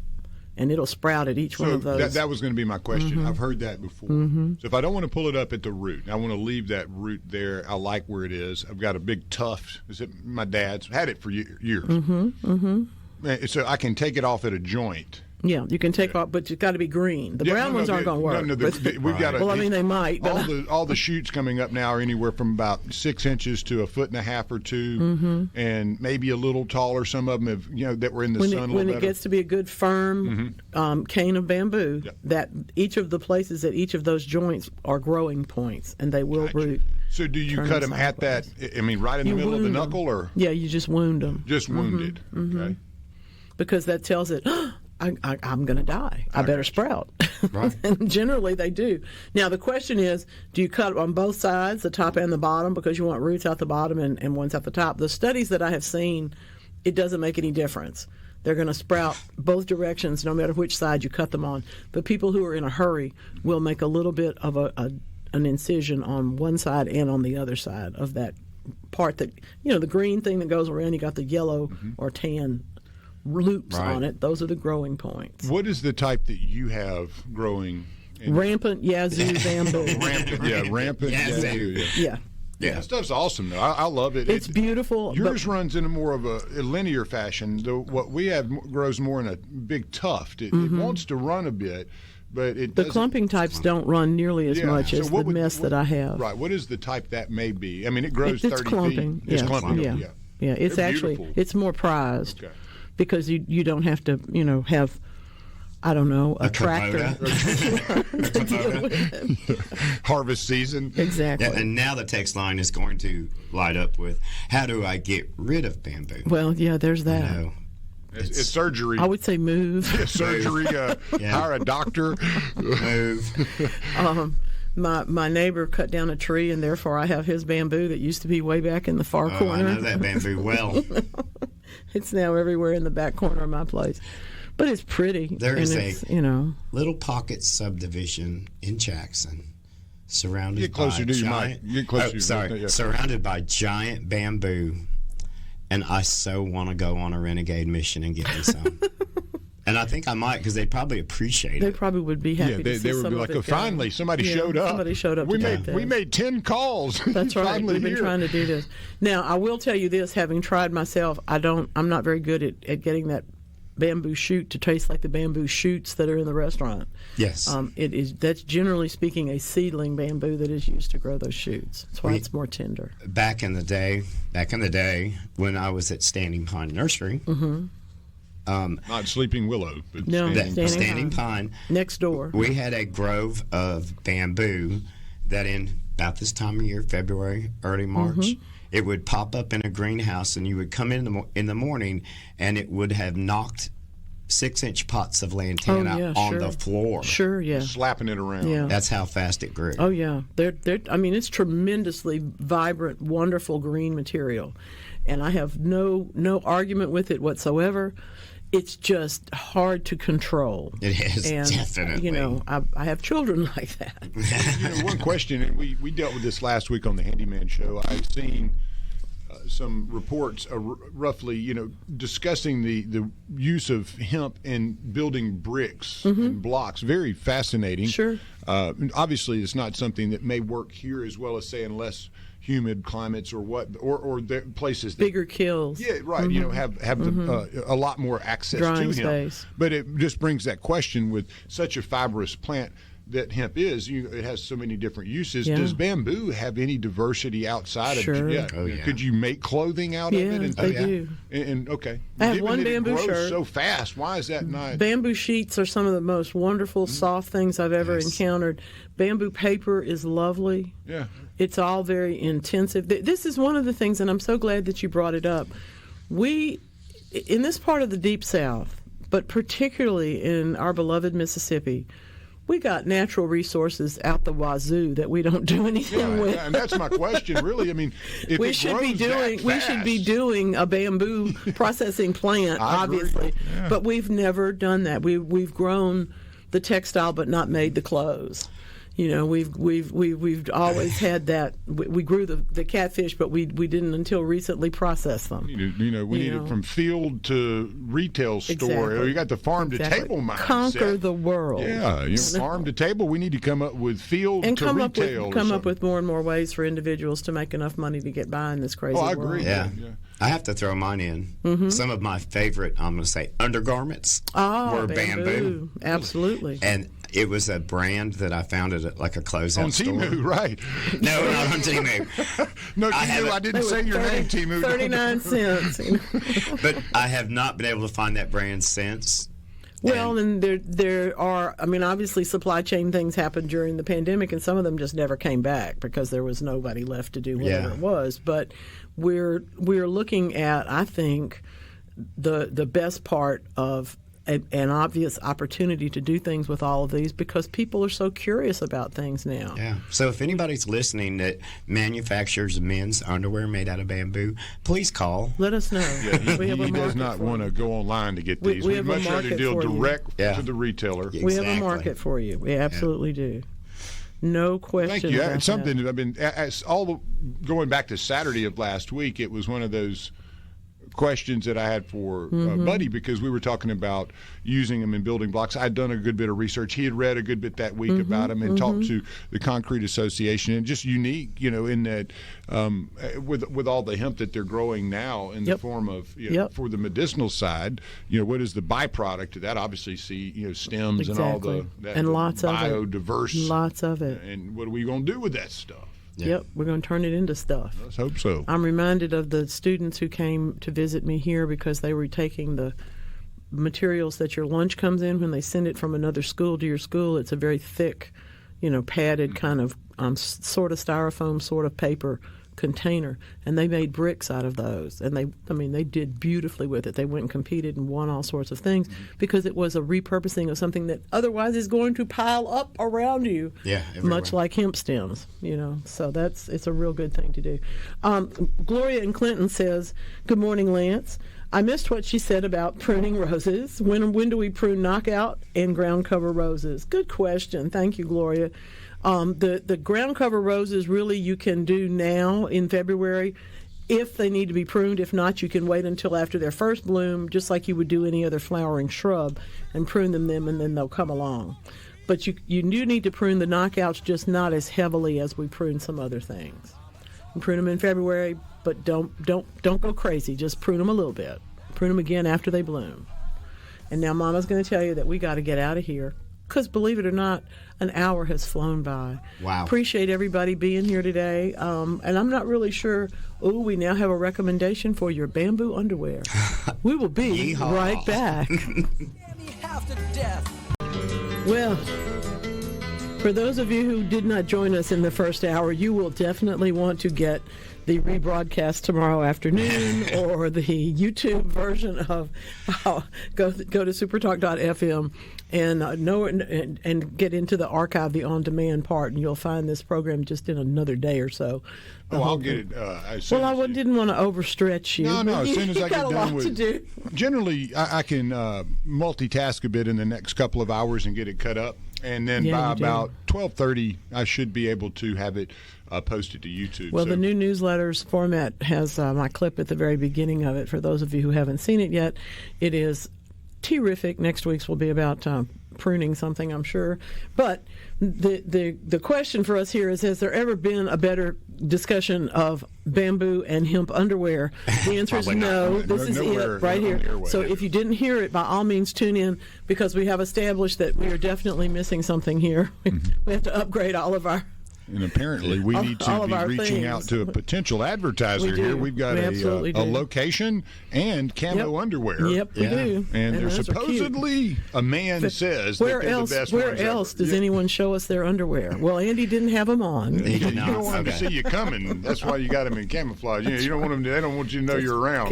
and it'll sprout at each one of those. That was going to be my question. I've heard that before. So if I don't want to pull it up at the root, I want to leave that root there. I like where it is. I've got a big tuft. My dad's had it for years. So I can take it off at a joint. Yeah, you can take off, but it's got to be green. The brown ones aren't going to work. We've got. Well, I mean, they might. But all the shoots coming up now are anywhere from about 6 inches to 1.5 or 2, and maybe a little taller. Some of them have, that were in the sun a little when better. It gets to be a good firm cane of bamboo, that each of the places at each of those joints are growing points, and they will root. So do you cut them at that? I mean, right in the middle of the knuckle, or yeah, you just wound them. Just wounded. Okay. Because that tells it. I'm going to die. I better sprout. Right. And generally they do. Now, the question is, do you cut on both sides, the top and the bottom, because you want roots out the bottom and ones out the top? The studies that I have seen, it doesn't make any difference. They're going to sprout both directions no matter which side you cut them on. But people who are in a hurry will make a little bit of an incision on one side and on the other side of that part that, the green thing that goes around, you got the yellow or tan loops on it. Those are the growing points. What is the type that you have growing? Rampant Yazoo bamboo. Rampant Yazoo. Yeah. Yeah, that stuff's awesome, though. I love it. It's beautiful. Yours runs in a more of a linear fashion. What we have grows more in a big tuft. It wants to run a bit, but it the clumping types don't run nearly as much as the mess that I have. Right. What is the type that may be? I mean, it grows 30 clumping. feet. It's clumping. Yeah. It's it's more prized because you don't have to, have, I don't know, a tractor to deal with it. Harvest season. Exactly. Yeah, and now the text line is going to light up with, how do I get rid of bamboo? Well, yeah, there's that. It's surgery. I would say move. Surgery, hire a doctor. Move. My neighbor cut down a tree, and therefore I have his bamboo that used to be way back in the far corner. I know that bamboo well. It's now everywhere in the back corner of my place. But it's pretty. There is a little pocket subdivision in Jackson, surrounded surrounded by giant bamboo, and I so want to go on a renegade mission and get me some. And I think I might, because they'd probably appreciate it. They probably would be happy to see they would some be of like, it finally, somebody showed up. Somebody showed up. We made 10 calls. That's right. We've been trying to do this. Now, I will tell you this, having tried myself, I'm not very good at getting that bamboo shoot to taste like the bamboo shoots that are in the restaurant. Yes. That's generally speaking a seedling bamboo that is used to grow those shoots. That's why it's more tender. Back in the day, when I was at Standing Pine Nursery. Not Sleeping Willow, but Standing Pine. Next door. We had a grove of bamboo that in about this time of year, February, early March, it would pop up in a greenhouse, and you would come in the morning, and it would have knocked 6-inch pots of lantana on the floor. Sure, yeah. Slapping it around. Yeah. That's how fast it grew. Oh, yeah. It's tremendously vibrant, wonderful green material. And I have no argument with it whatsoever. It's just hard to control. It is, and, definitely. I have children like that. One question, and we dealt with this last week on the Handyman Show. I've seen some reports roughly, discussing the use of hemp in building bricks and blocks. Very fascinating. Sure. Obviously, it's not something that may work here as well as, say, in less humid climates or the places that, bigger kills. Yeah, right. Have a lot more access Drying to space. hemp. But it just brings that question with such a fibrous plant that hemp is. It has so many different uses. Yeah. Does bamboo have any diversity outside of? Sure. Could you make clothing out of it? And they do. And okay. I have Given one that bamboo it grows shirt. so fast. Why is that not? Bamboo sheets are some of the most wonderful, soft things I've ever encountered. Bamboo paper is lovely. Yeah. It's all very intensive. This is one of the things, and I'm so glad that you brought it up. We, in this part of the Deep South, but particularly in our beloved Mississippi, we got natural resources out the wazoo that we don't do anything with. Yeah, and that's my question, really. I mean, if we should be doing a bamboo processing plant, obviously, but we've never done that. We've grown the textile, but not made the clothes. We've always had that. We grew the catfish, but we didn't until recently process them. We need it from field to retail store. Exactly. You got the farm to table mindset. Conquer the world. Yeah, farm to table. We need to come up with field and to retail. Come up with more and more ways for individuals to make enough money to get by in this crazy world. I agree. Yeah. I have to throw mine in. Some of my favorite, I'm going to say, undergarments were bamboo. Absolutely. And it was a brand that I found at like a closeout store. On Temu, right? No, not on Temu. No, Temu, I didn't say your name, Temu. 39 cents. But I have not been able to find that brand since. Well, and there are, obviously supply chain things happened during the pandemic, and some of them just never came back because there was nobody left to do whatever it was. But we're looking at, I think, the best part of an obvious opportunity to do things with all of these because people are so curious about things now. Yeah. So if anybody's listening that manufactures men's underwear made out of bamboo, please call. Let us know. Yeah, he does not want to go online to get these. We'd much rather deal direct to the retailer. We have a market for you. We absolutely do. No question. Thank you. About It's something that. that I've been going back to Saturday of last week. It was one of those questions that I had for Buddy, because we were talking about using them in building blocks. I'd done a good bit of research. He had read a good bit that week about them and talked to the Concrete Association, and just unique, in that with all the hemp that they're growing now in the form of for the medicinal side, what is the byproduct of that? Obviously, stems and all and lots of biodiverse, lots of it. And what are we going to do with that stuff? Yeah. Yep, we're going to turn it into stuff. Let's hope so. I'm reminded of the students who came to visit me here because they were taking the materials that your lunch comes in when they send it from another school to your school. It's a very thick, padded kind of sort of styrofoam sort of paper container, and they made bricks out of those, and they did beautifully with it. They went and competed and won all sorts of things because it was a repurposing of something that otherwise is going to pile up around you, much like hemp stems, so it's a real good thing to do. Gloria in Clinton says, good morning, Lance. I missed what she said about pruning roses. When do we prune knockout and ground cover roses? Good question. Thank you, Gloria. The ground cover roses really you can do now in February if they need to be pruned. If not, you can wait until after their first bloom, just like you would do any other flowering shrub, and prune them and then they'll come along. But you do need to prune the knockouts, just not as heavily as we prune some other things. You prune them in February, but don't go crazy. Just prune them a little bit. Prune them again after they bloom. And now Mama's going to tell you that we got to get out of here. Because believe it or not, an hour has flown by. Wow. Appreciate everybody being here today. And I'm not really sure. We now have a recommendation for your bamboo underwear. We will be right back. Well, for those of you who did not join us in the first hour, you will definitely want to get the rebroadcast tomorrow afternoon or the YouTube version of go to supertalk.fm and get into the archive, the on-demand part, and you'll find this program just in another day or so. I'll get it. Didn't want to overstretch you. No. As soon as I get done with it. Generally, I can multitask a bit in the next couple of hours and get it cut up. And then by about 12:30, I should be able to have it posted to YouTube. Well, the new newsletters format has my clip at the very beginning of it. For those of you who haven't seen it yet, it is terrific. Next week's will be about pruning something, I'm sure. But the question for us here is, has there ever been a better discussion of bamboo and hemp underwear? The answer is no. This is it right here. So if you didn't hear it, by all means tune in, because we have established that we are definitely missing something here. We have to upgrade all of our... And apparently we need to be reaching out to a potential advertiser here. We've got a location and camo underwear. Yep, we do. And there's supposedly a man says where that they're else, the best Where ones else ever. does anyone show us their underwear? Well, Andy didn't have them on. He did not. You don't want them to see you coming. That's why you got them in camouflage. You don't want them. They don't want you to know you're around.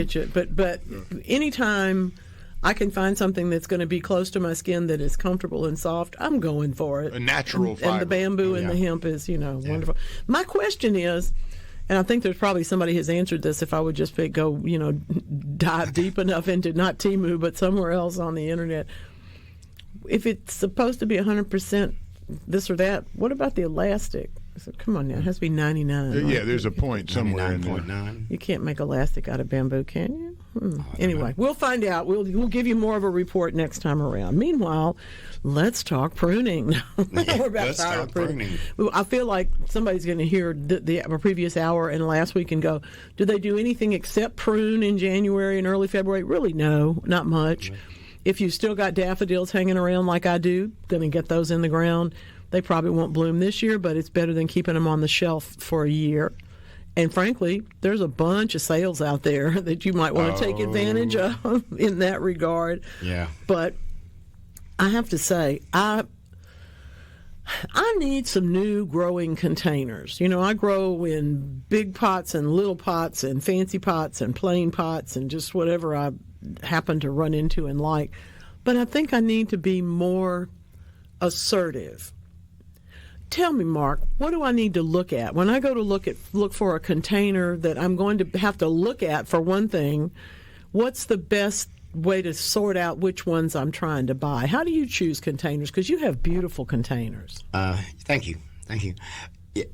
But anytime I can find something that's going to be close to my skin that is comfortable and soft, I'm going for it. A natural fiber. And the bamboo and the hemp is, wonderful. My question is, and I think there's probably somebody has answered this if I would just dive deep enough into not Temu, but somewhere else on the internet. If it's supposed to be 100% this or that, what about the elastic? So come on now, it has to be 99. Yeah, there's a point somewhere in there. 99.9. You can't make elastic out of bamboo, can you? Anyway, we'll find out. We'll give you more of a report next time around. Meanwhile, let's talk pruning. We're about tired of pruning. I feel like somebody's going to hear the previous hour and last week and go, do they do anything except prune in January and early February? Really, no, not much. If you've still got daffodils hanging around like I do, going to get those in the ground. They probably won't bloom this year, but it's better than keeping them on the shelf for a year. And frankly, there's a bunch of sales out there that you might want to take advantage of in that regard. Yeah. But I have to say, I need some new growing containers. I grow in big pots and little pots and fancy pots and plain pots and just whatever I happen to run into and like. But I think I need to be more assertive. Tell me, Mark, what do I need to look at? When I go to look for a container that I'm going to have to look at, for one thing, what's the best way to sort out which ones I'm trying to buy? How do you choose containers? Because you have beautiful containers. Thank you. Thank you.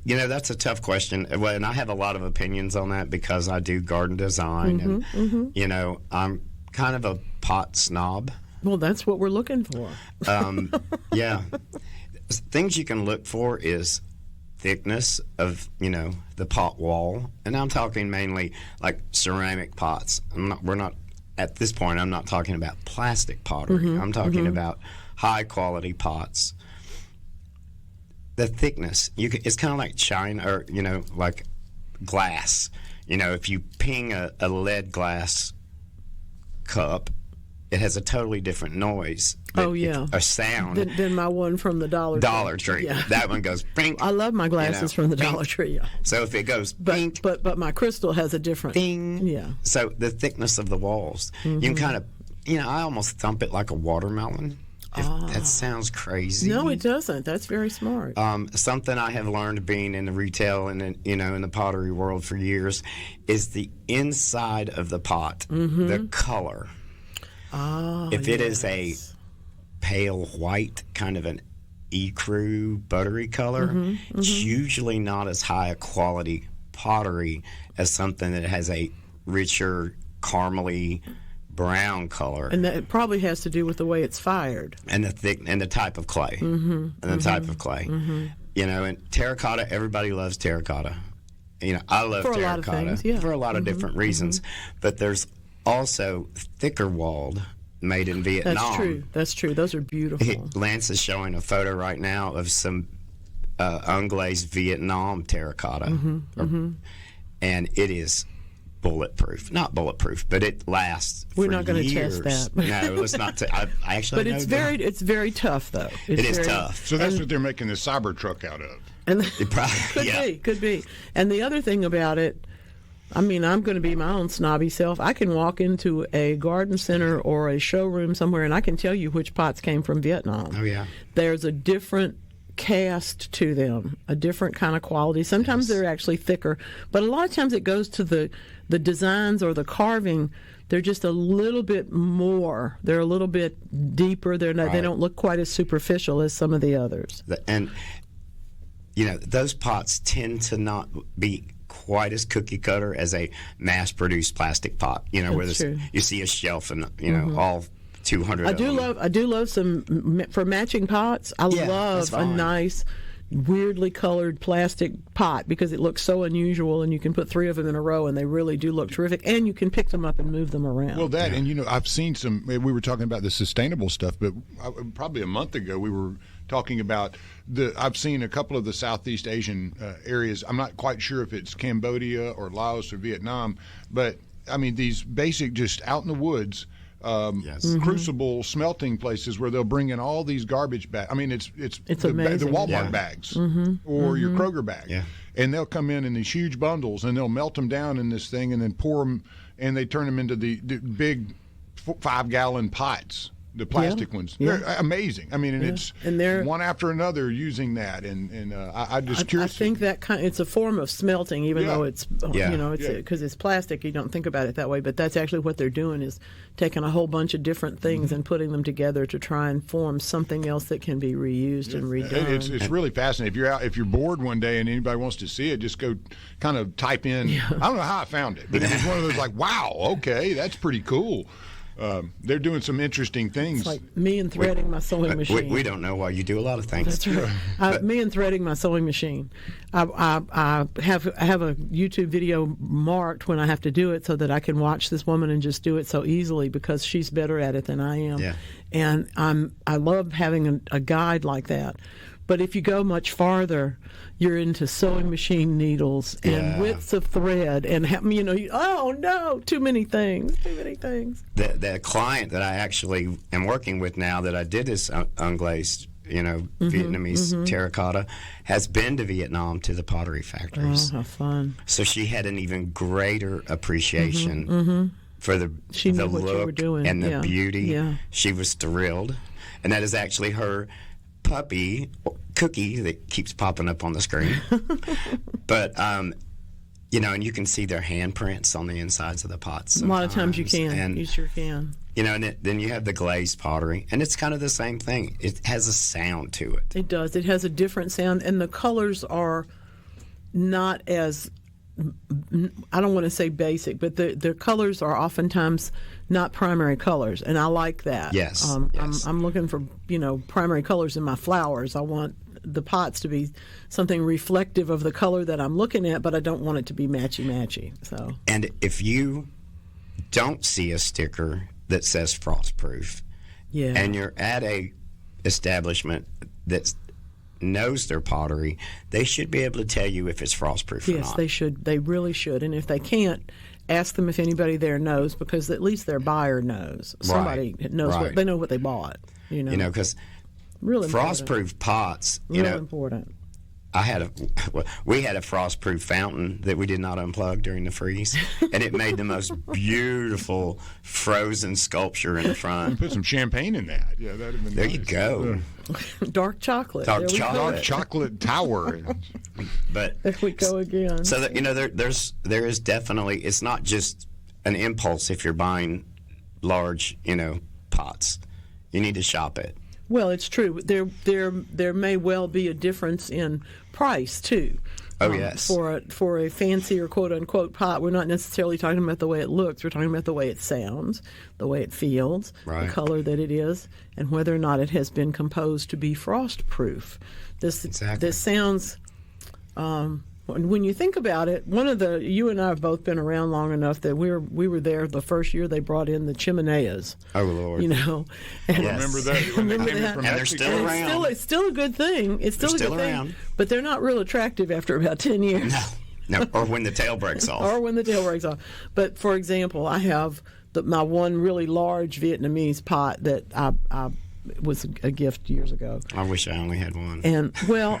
You know, that's a tough question. Well, and I have a lot of opinions on that because I do garden design. And, you know, I'm kind of a pot snob. Well, that's what we're looking for. Yeah. Things you can look for is thickness of, you know, the pot wall. And I'm talking mainly like ceramic pots. We're not, at this point, I'm not talking about plastic pottery. I'm talking about high quality pots. The thickness, it's kind of like china, or, you know, like glass. You know, if you ping a lead glass cup, it has a totally different noise. A sound. Than my one from the Dollar Tree. Yeah. That one goes bing. I love my glasses from the Dollar Tree. Yeah. So if it goes bing. But my crystal has a different. Bing. Yeah. So the thickness of the walls, you can kind of, you know, I almost thump it like a watermelon. That sounds crazy. No, it doesn't. That's very smart. Something I have learned being in the retail and in the pottery world for years is the inside of the pot, the color. If it is a pale white, kind of an ecru buttery color, it's usually not as high a quality pottery as something that has a richer, caramely brown color, and that probably has to do with the way it's fired and the type of clay, type of clay. You know, and terracotta. Everybody loves terracotta. You know, I love terracotta for a lot of different reasons. But there's also thicker walled, made in Vietnam. That's true. Those are beautiful. Lance is showing a photo right now of some unglazed Vietnam terracotta, and it is bulletproof. Not bulletproof, but it lasts. We're not going to test that. No, let's not. I actually. But it's very tough, though. It is tough. So that's what they're making the Cybertruck out of. And it probably, could be. And the other thing about it, I mean, I'm going to be my own snobby self. I can walk into a garden center or a showroom somewhere, and I can tell you which pots came from Vietnam. Oh yeah. There's a different cast to them, a different kind of quality. Sometimes they're actually thicker, but a lot of times it goes to the designs or the carving. They're just a little bit more. They're a little bit deeper. They're not. They don't look quite as superficial as some of the others. And you know, those pots tend to not be quite as cookie cutter as a mass-produced plastic pot. You know, where you see a shelf and all 200. I do love some for matching pots. I love a nice, weirdly colored plastic pot because it looks so unusual, and you can put 3 of them in a row, and they really do look terrific. And you can pick them up and move them around. Well, and you know, I've seen some. We were talking about the sustainable stuff, but probably a month ago we were talking about I've seen a couple of the Southeast Asian areas. I'm not quite sure if it's Cambodia or Laos or Vietnam, but I mean these basic, just out in the woods. Crucible smelting places where they'll bring in all these garbage bags. I mean, it's the Walmart bags or your Kroger bag, and they'll come in these huge bundles and they'll melt them down in this thing and then pour them, and they turn them into the big 5-gallon pots. The plastic ones, they're amazing. I mean, and they're one after another using that, and I'm just curious. I think that it's a form of smelting, even though it's because it's plastic. You don't think about it that way, but that's actually what they're doing is taking a whole bunch of different things and putting them together to try and form something else that can be reused and redone. It's really fascinating. If you're bored one day and anybody wants to see it, just go kind of type in. I don't know how I found it, but it was one of those like, wow, okay, that's pretty cool. They're doing some interesting things. It's like me and threading my sewing machine. We don't know why you do a lot of things. That's right. Me and threading my sewing machine. I have a YouTube video marked when I have to do it so that I can watch this woman and just do it so easily because she's better at it than I am. Yeah. And I love having a guide like that. But if you go much farther, you're into sewing machine needles and widths of thread and too many things. The client that I actually am working with now that I did this unglazed, Vietnamese terracotta has been to Vietnam to the pottery factories. Oh, how fun! So she had an even greater appreciation for the look and the beauty. Yeah. She was thrilled, and that is actually her puppy Cookie that keeps popping up on the screen. But and you can see their handprints on the insides of the pots sometimes. A lot of times you can. And, you sure can. and then you have the glazed pottery, and it's kind of the same thing. It has a sound to it. It does. It has a different sound, and the colors are not as, I don't want to say basic, but the colors are oftentimes not primary colors, and I like that. Yes. I'm looking for, primary colors in my flowers. I want the pots to be something reflective of the color that I'm looking at, but I don't want it to be matchy-matchy. So. And if you don't see a sticker that says frostproof, and you're at a establishment that knows their pottery, they should be able to tell you if it's frostproof or not. Yes, they should. They really should. And if they can't, ask them if anybody there knows, because at least their buyer knows. Somebody knows they know what they bought. Because really frostproof pots. Really important. We had a frostproof fountain that we did not unplug during the freeze, and it made the most beautiful frozen sculpture in the front. Put some champagne in that. Yeah, that'd have been there. Nice. You go. Dark chocolate. Dark chocolate tower. But there we go again. So that there is definitely, it's not just an impulse if you're buying large pots. You need to shop it. Well, it's true. There may well be a difference in price too. Oh yes. For a fancier quote unquote pot, we're not necessarily talking about the way it looks. We're talking about the way it sounds, the way it feels, the color that it is, and whether or not it has been composed to be frost-proof. This sounds. When you think about it, you and I have both been around long enough that we were there the first year they brought in the chimeneas. Oh Lord! And Remember that? Remember that? And they're still around. It's still a good thing. It's still a good thing. But they're not real attractive after about 10 years. No. Or when the tail breaks off. But for example, I have my one really large Vietnamese pot that I was a gift years ago. I wish I only had one. And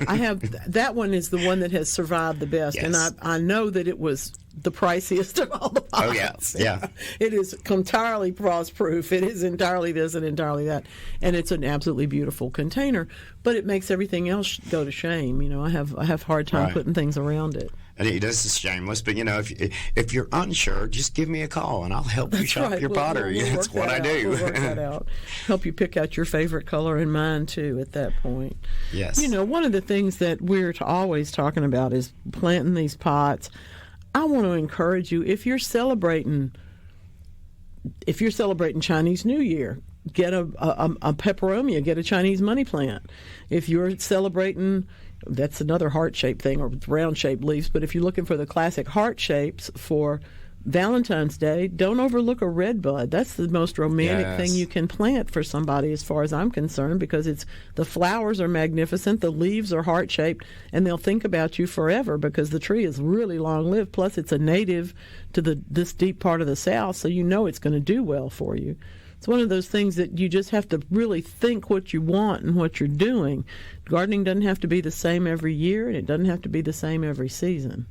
I have that one is the one that has survived the best. Yes. And I know that it was the priciest of all the pots. Oh yeah. It is entirely frost-proof. It is entirely this and entirely that, and it's an absolutely beautiful container. But it makes everything else go to shame. I have a hard time putting things around it. And this is shameless, but if you're unsure, just give me a call and I'll help you shop your pottery. That's what I do. We'll work that out. Help you pick out your favorite color and mine too. At that point, yes. One of the things that we're always talking about is planting these pots. I want to encourage you, if you're celebrating Chinese New Year, get a peperomia, get a Chinese money plant. If you're celebrating, that's another heart-shaped thing, or round-shaped leaves, but if you're looking for the classic heart shapes for Valentine's Day, don't overlook a red bud. That's the most romantic thing you can plant for somebody, as far as I'm concerned, because the flowers are magnificent, the leaves are heart-shaped, and they'll think about you forever because the tree is really long-lived. Plus, it's a native to this deep part of the South, so it's going to do well for you. It's one of those things that you just have to really think what you want and what you're doing. Gardening doesn't have to be the same every year, and it doesn't have to be the same every season.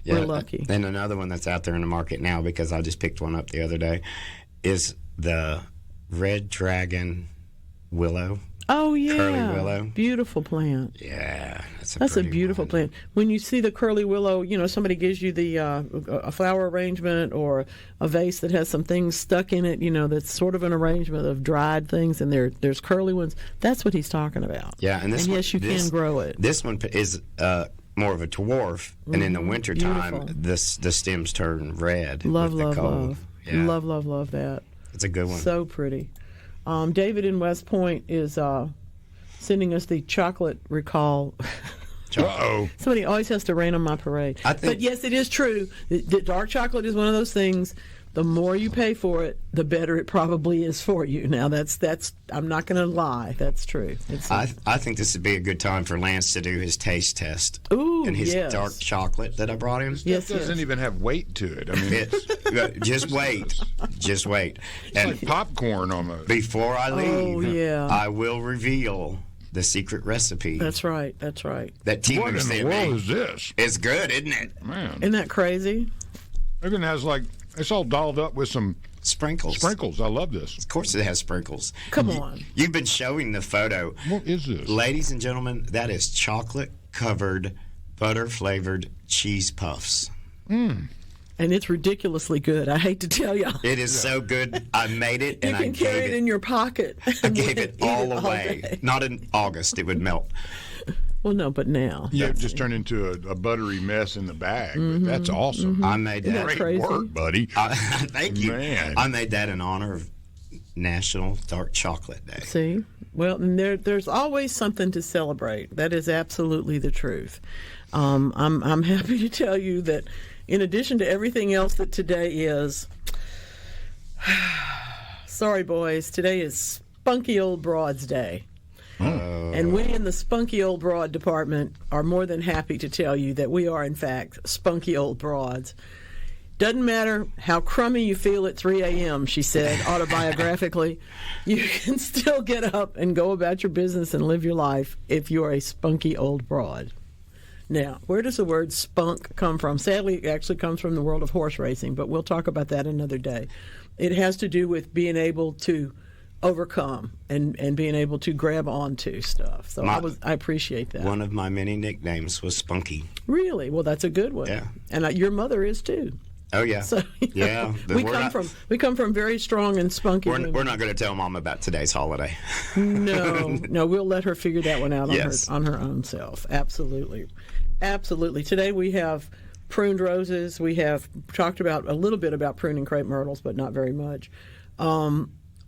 Yeah, we're lucky. And another one that's out there in the market now, because I just picked one up the other day, is the red dragon willow. Oh, yeah. Curly willow. Beautiful plant. Yeah. That's a beautiful plant. When you see the curly willow, somebody gives you a flower arrangement or a vase that has some things stuck in it, that's sort of an arrangement of dried things, and there's curly ones. That's what he's talking about. Yeah. And yes, you can grow it. This one is more of a dwarf, and in the wintertime, the stems turn red. Love Yeah. Love that. It's a good one. So pretty. David in West Point is sending us the chocolate recall. Uh-oh. Somebody always has to rain on my parade. But yes, it is true. The dark chocolate is one of those things. The more you pay for it, the better it probably is for you. Now, that's I'm not going to lie. That's true. I think this would be a good time for Lance to do his taste test. Ooh, and his dark chocolate that I brought him. Yes, it doesn't even have weight to it. I mean, just wait. Just wait. It's like popcorn almost. Before I leave, I will reveal the secret recipe. That's right. That team what in the world is this? It's good, isn't it? Man. Isn't that crazy? It even has it's all dolled up with some sprinkles. I love this. Of course it has sprinkles. Come on. You've been showing the photo. What is this? Ladies and gentlemen, that is chocolate-covered, butter-flavored cheese puffs. And it's ridiculously good. I hate to tell y'all. It is so good. I made it, and you can carry it in your pocket. I gave it all away. Day. Not in August; it would melt. Well, no, but now. Yeah, it just turned into a buttery mess in the bag. But that's awesome. I made that. Isn't that Great crazy? work, buddy. Thank you. Man. I made that in honor of National Dark Chocolate Day. See? Well, and there's always something to celebrate. That is absolutely the truth. I'm happy to tell you that in addition to everything else that today is, sorry, boys, today is Spunky Old Broads Day. And we in the Spunky Old Broad department are more than happy to tell you that we are, in fact, spunky old broads. Doesn't matter how crummy you feel at 3 a.m., she said autobiographically, you can still get up and go about your business and live your life if you're a spunky old broad. Now, where does the word spunk come from? Sadly, it actually comes from the world of horse racing, but we'll talk about that another day. It has to do with being able to overcome and being able to grab onto stuff. So I appreciate that. One of my many nicknames was Spunky. Really? Well, that's a good one. Yeah. And your mother is too. Oh yeah. So, yeah. We come from very strong and spunky. We're not going to tell Mom about today's holiday. No, we'll let her figure that one out Yes. on her own self. Absolutely. Today we have pruned roses. We have talked about a little bit about pruning crepe myrtles, but not very much.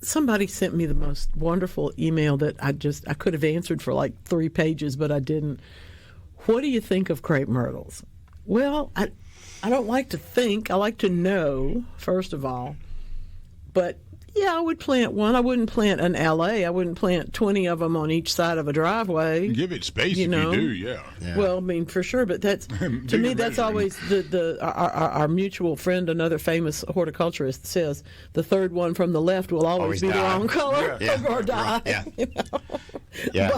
Somebody sent me the most wonderful email that I could have answered for like 3 pages, but I didn't. What do you think of crepe myrtles? Well, I don't like to think. I like to know, first of all. But yeah, I would plant one. I wouldn't plant an LA. I wouldn't plant 20 of them on each side of a driveway. Give it space if you do, yeah. Well, I mean, for sure, but that's to me that's always our mutual friend, another famous horticulturist, says the third one from the left will always be die. the wrong color or die. Yeah. You know? Yeah.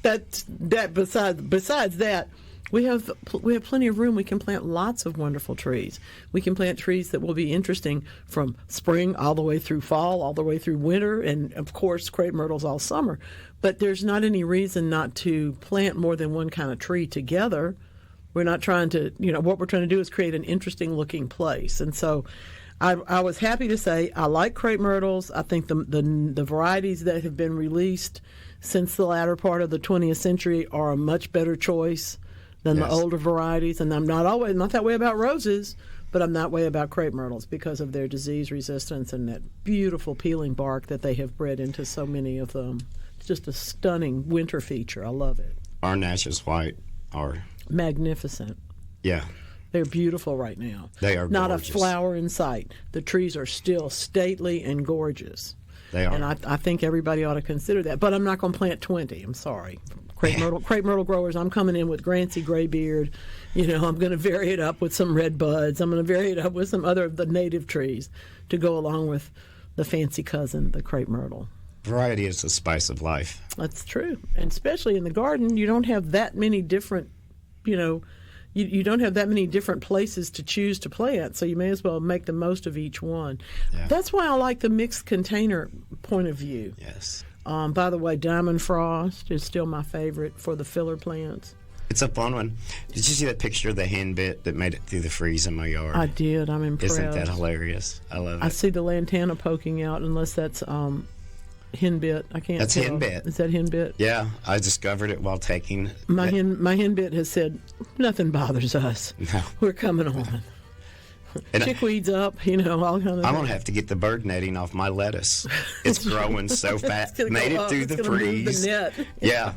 But that besides that, we have plenty of room. We can plant lots of wonderful trees. We can plant trees that will be interesting from spring all the way through fall, all the way through winter, and of course crepe myrtles all summer. But there's not any reason not to plant more than one kind of tree together. We're not trying to, what we're trying to do is create an interesting looking place. And so I was happy to say I like crepe myrtles. I think the varieties that have been released since the latter part of the 20th century are a much better choice than the older varieties. And I'm not that way about roses, but I'm that way about crepe myrtles because of their disease resistance and that beautiful peeling bark that they have bred into so many of them. It's just a stunning winter feature. I love it. Our Natchez White are magnificent. Yeah. They're beautiful right now. They are not gorgeous. A flower in sight. The trees are still stately and gorgeous. They are. And I think everybody ought to consider that. But I'm not going to plant 20. I'm sorry. Crepe myrtle growers, I'm coming in with Grancy graybeard. I'm going to vary it up with some red buds. I'm going to vary it up with some other of the native trees to go along with the fancy cousin, the crepe myrtle. Variety is the spice of life. That's true. And especially in the garden, you don't have that many different, you don't have that many different places to choose to plant, so you may as well make the most of each one. Yeah. That's why I like the mixed container point of view. Yes. By the way, Diamond Frost is still my favorite for the filler plants. It's a fun one. Did you see that picture of the hen bit that made it through the freeze in my yard? I did. I'm impressed. Isn't that hilarious? I love it. I see the lantana poking out, unless that's hen bit. I can't That's tell. hen bit. Is that hen bit? Yeah, I discovered it while taking... My hen bit has said, nothing bothers us. No. We're coming on. And Chickweed's up, all kind of I'm going to have to get the bird netting off my lettuce. It's growing so fast. Made it through the freeze. The net. Yeah,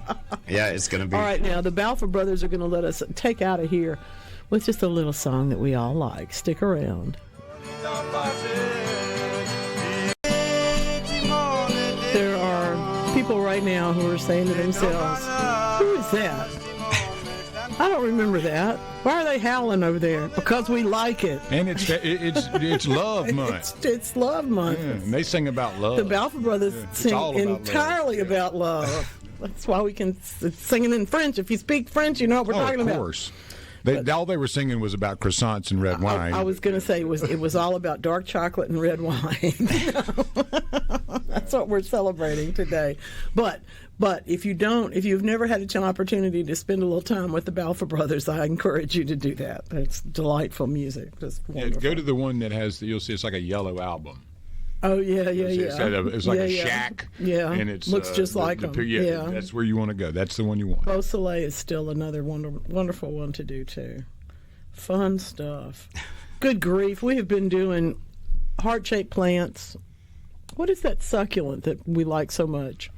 it's going to be... All right, now the Balfour brothers are going to let us take out of here with just a little song that we all like. Stick around. There are people right now who are saying to themselves, who is that? I don't remember that. Why are they howling over there? Because we like it. And it's love month. It's love month. Yeah, and they sing about love. The Balfour brothers sing entirely about love. That's why we can sing it in French. If you speak French, you know what we're talking about. Of course. All they were singing was about croissants and red wine. I was going to say it was all about dark chocolate and red wine. That's what we're celebrating today. But But if you've never had an opportunity to spend a little time with the Balfour Brothers, I encourage you to do that. It's delightful music. Just wonderful. Go to the one that has, you'll see it's like a yellow album. Oh, yeah. It's like a shack. Yeah, and it looks just like them. Yeah, that's where you want to go. That's the one you want. Beau Soleil is still another wonderful one to do, too. Fun stuff. Good grief. We have been doing heart-shaped plants. What is that succulent that we like so much?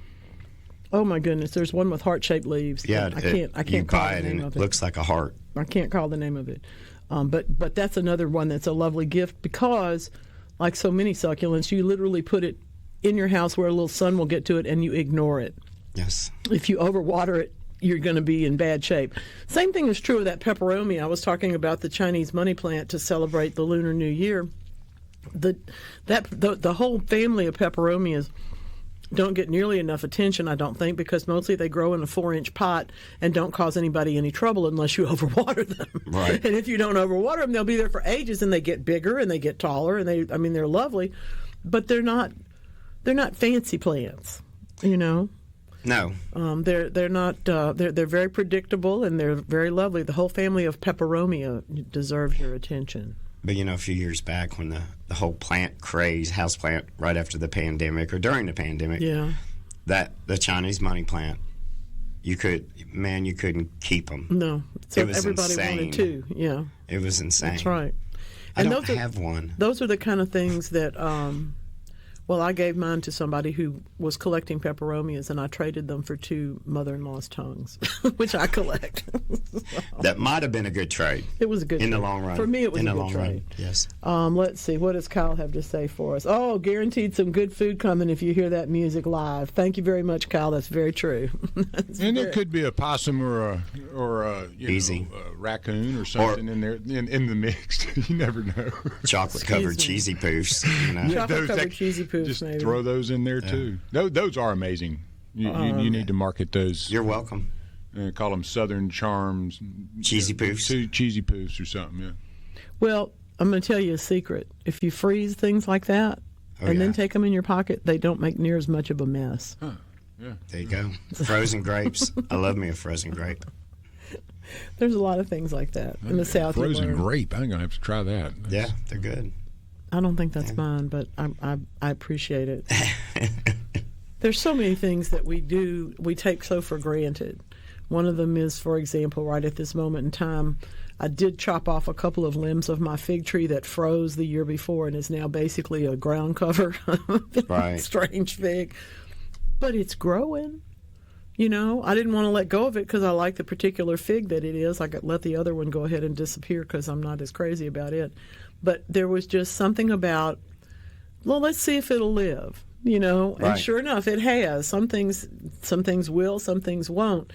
Oh, my goodness. There's one with heart-shaped leaves. Yeah, I can't call the name of it. It looks like a heart. I can't call the name of it. But that's another one that's a lovely gift because, like so many succulents, you literally put it in your house where a little sun will get to it and you ignore it. Yes. If you overwater it, you're going to be in bad shape. Same thing is true of that peperomia. I was talking about the Chinese money plant to celebrate the Lunar New Year. The whole family of peperomias don't get nearly enough attention, I don't think, because mostly they grow in a 4-inch pot and don't cause anybody any trouble unless you overwater them. Right. And if you don't overwater them, they'll be there for ages and they get bigger and they get taller and they're lovely, but they're not fancy plants, you know. No. They're not. They're very predictable and they're very lovely. The whole family of peperomia deserves your attention. But, a few years back when the whole plant craze, houseplant, right after the pandemic or during the pandemic, that the Chinese money plant, you couldn't keep them. No. So it was everybody insane. wanted to. Yeah. It was insane. That's right. I don't have one. Those are the kind of things that, I gave mine to somebody who was collecting peperomias, and I traded them for 2 mother-in-law's tongues, which I collect. So, that might have been a good trade. It was a good trade. In the long run. For me, it was in a the good long trade. Run. Yes. Let's see. What does Kyle have to say for us? Oh, guaranteed some good food coming if you hear that music live. Thank you very much, Kyle. That's very true. There could be a possum or a raccoon or something in there in the mix. You never know. Chocolate-covered cheesy poofs. Chocolate-covered cheesy poofs, just maybe. Throw those in there, too. Those are amazing. You need to market those. You're welcome. Call them Southern Charms. Cheesy poofs. Cheesy poofs or something, yeah. Well, I'm going to tell you a secret. If you freeze things like that then take them in your pocket, they don't make near as much of a mess. Huh. Yeah. There you go. Frozen grapes. I love me a frozen grape. There's a lot of things like that in the South. Frozen grape. I'm going to have to try that. Yeah, they're good. I don't think that's mine, but I appreciate it. There's so many things that we take so for granted. One of them is, for example, right at this moment in time, I did chop off a couple of limbs of my fig tree that froze the year before and is now basically a ground cover. Right. Strange fig. But it's growing. I didn't want to let go of it because I like the particular fig that it is. I could let the other one go ahead and disappear because I'm not as crazy about it. But there was just something about, let's see if it'll live, And right. sure enough, it has. Some things will, some things won't.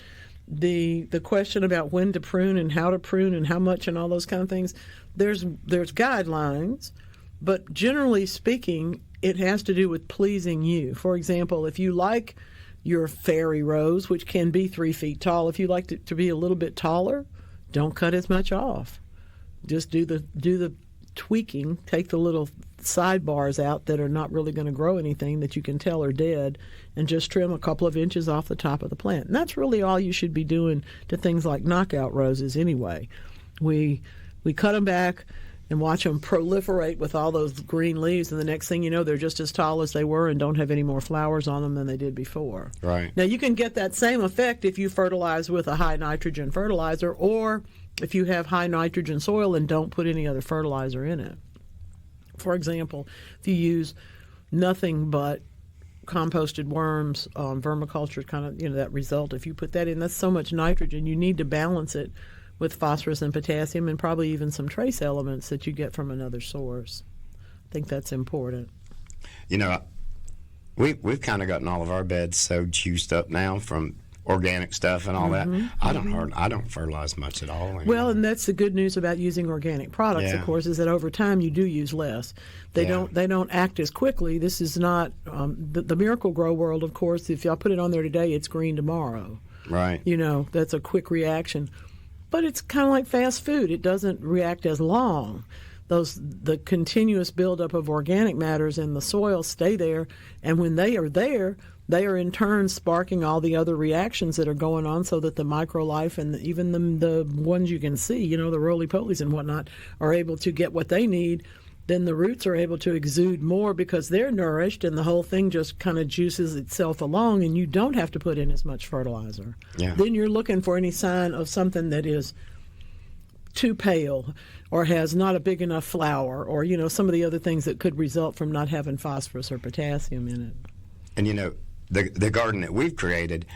The question about when to prune and how much and all those kind of things, there's guidelines, but generally speaking, it has to do with pleasing you. For example, if you like your fairy rose, which can be 3 feet tall, if you like it to be a little bit taller, don't cut as much off. Just do the tweaking, take the little sidebars out that are not really going to grow anything that you can tell are dead, and just trim a couple of inches off the top of the plant. And that's really all you should be doing to things like knockout roses anyway. We cut them back and watch them proliferate with all those green leaves, and the next thing you know, they're just as tall as they were and don't have any more flowers on them than they did before. Right. Now, you can get that same effect if you fertilize with a high nitrogen fertilizer, or if you have high nitrogen soil and don't put any other fertilizer in it. For example, if you use nothing but composted worms, vermiculture, kind of, that result, if you put that in, that's so much nitrogen, you need to balance it with phosphorus and potassium and probably even some trace elements that you get from another source. I think that's important. We've kind of gotten all of our beds so juiced up now from organic stuff and all that. I don't fertilize much at all anymore. Well, and that's the good news about using organic products, of course, is that over time you do use less. They don't act as quickly. This is not the Miracle Grow world, of course. If y'all put it on there today, it's green tomorrow. Right. That's a quick reaction. But it's kind of like fast food. It doesn't react as long. the continuous buildup of organic matters in the soil stay there, and when they are there, they are in turn sparking all the other reactions that are going on, so that the microlife and even the ones you can see, the roly-polies and whatnot, are able to get what they need. Then the roots are able to exude more because they're nourished, and the whole thing just kind of juices itself along, and you don't have to put in as much fertilizer. Yeah. Then you're looking for any sign of something that is too pale or has not a big enough flower, or some of the other things that could result from not having phosphorus or potassium in it. And the garden that we've created,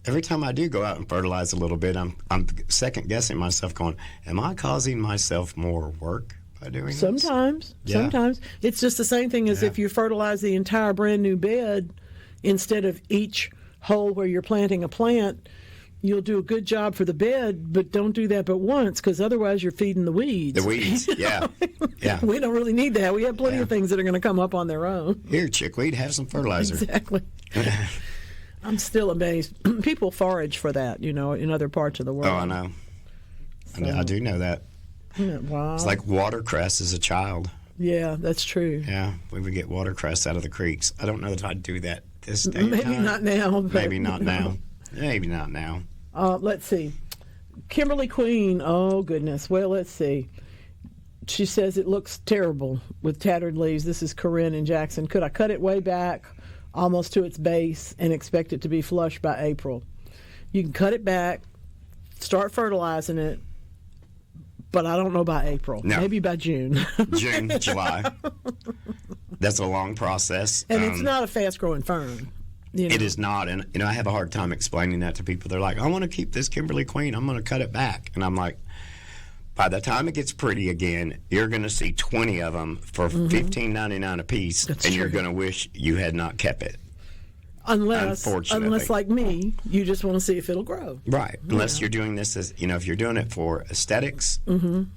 every time I do go out and fertilize a little bit, I'm second guessing myself, going, am I causing myself more work by doing this? Sometimes. It's just the same thing as if you fertilize the entire brand new bed instead of each hole where you're planting a plant. You'll do a good job for the bed, but don't do that but once, because otherwise you're feeding the weeds. The weeds, yeah. We don't really need that. We have plenty of things that are going to come up on their own. Here, chickweed, have some fertilizer. Exactly. I'm still amazed. People forage for that, in other parts of the world. Oh, I know. So, I do know that. Wow. It's like watercress as a child. Yeah, that's true. Yeah, we would get watercress out of the creeks. I don't know that I'd do that this day. Maybe not now. Maybe not now. Maybe not now. Let's see. Kimberly Queen, oh goodness. Well, let's see. She says it looks terrible with tattered leaves. This is Corinne in Jackson. Could I cut it way back almost to its base and expect it to be flush by April? You can cut it back, start fertilizing it, but I don't know by April. No. Maybe by June. June, July. That's a long process. And it's not a fast-growing fern. It is not, and I have a hard time explaining that to people. They're like, I want to keep this Kimberly Queen. I'm going to cut it back. And I'm like, by the time it gets pretty again, you're going to see 20 of them for $15.99 a piece, and you're going to wish you had not kept it. Unless, like me, you just want to see if it'll grow. Right. Unless you're doing this as, if you're doing it for aesthetics,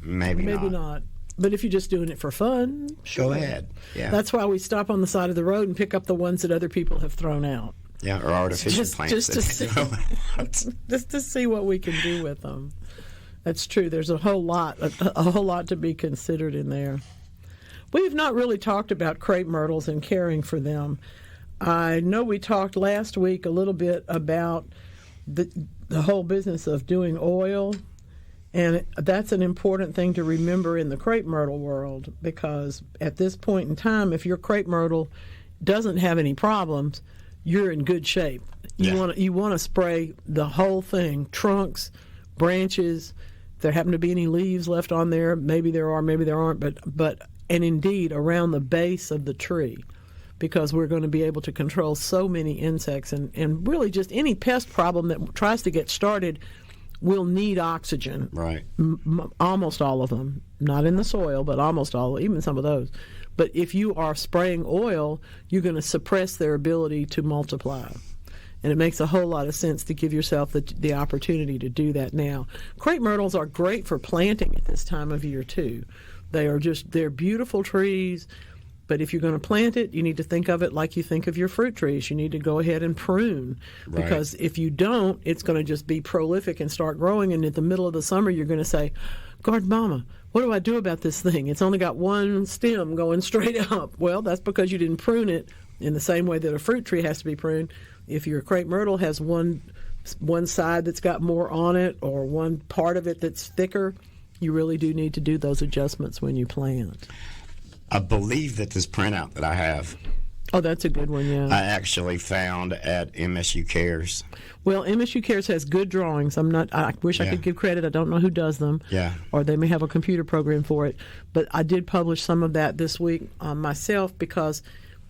maybe not. But if you're just doing it for fun, sure. Go ahead. Yeah. That's why we stop on the side of the road and pick up the ones that other people have thrown out. Yeah, or artificial plants. Just to see what we can do with them. That's true. There's a whole lot to be considered in there. We've not really talked about crepe myrtles and caring for them. I know we talked last week a little bit about the whole business of doing oil. And that's an important thing to remember in the crepe myrtle world, because at this point in time, if your crepe myrtle doesn't have any problems, you're in good shape. You want to spray the whole thing, trunks, branches. If there happen to be any leaves left on there, maybe there are, maybe there aren't, but indeed around the base of the tree, because we're going to be able to control so many insects and really just any pest problem that tries to get started will need oxygen. Right. Almost all of them. Not in the soil, but almost all, even some of those. But if you are spraying oil, you're going to suppress their ability to multiply. And it makes a whole lot of sense to give yourself the opportunity to do that now. Crepe myrtles are great for planting at this time of year, too. They're beautiful trees. But if you're going to plant it, you need to think of it like you think of your fruit trees. You need to go ahead and prune. Right. Because if you don't, it's going to just be prolific and start growing. And at the middle of the summer, you're going to say, Garden Mama, what do I do about this thing? It's only got one stem going straight up. Well, that's because you didn't prune it in the same way that a fruit tree has to be pruned. If your crepe myrtle has one side that's got more on it or one part of it that's thicker, you really do need to do those adjustments when you plant. I believe that this printout that I have, oh, that's a good one, yeah. I actually found at MSU Cares. Well, MSU Cares has good drawings. I wish I could give credit. I don't know who does them. Yeah. Or they may have a computer program for it. But I did publish some of that this week myself, because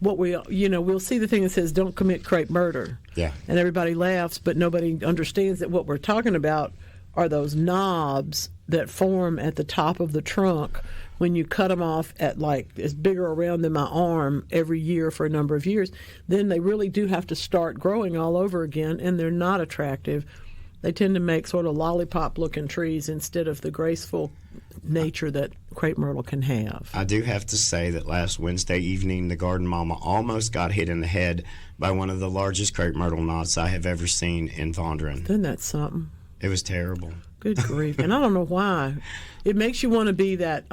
we'll see the thing that says don't commit crepe murder. Yeah. And everybody laughs, but nobody understands that what we're talking about are those knobs that form at the top of the trunk when you cut them off at like as bigger around than my arm every year for a number of years. Then they really do have to start growing all over again, and they're not attractive. They tend to make sort of lollipop-looking trees instead of the graceful nature that crepe myrtle can have. I do have to say that last Wednesday evening, the Garden Mama almost got hit in the head by one of the largest crepe myrtle knots I have ever seen in Vondren. Isn't that something? It was terrible. Good grief. And I don't know why. It makes you want to be that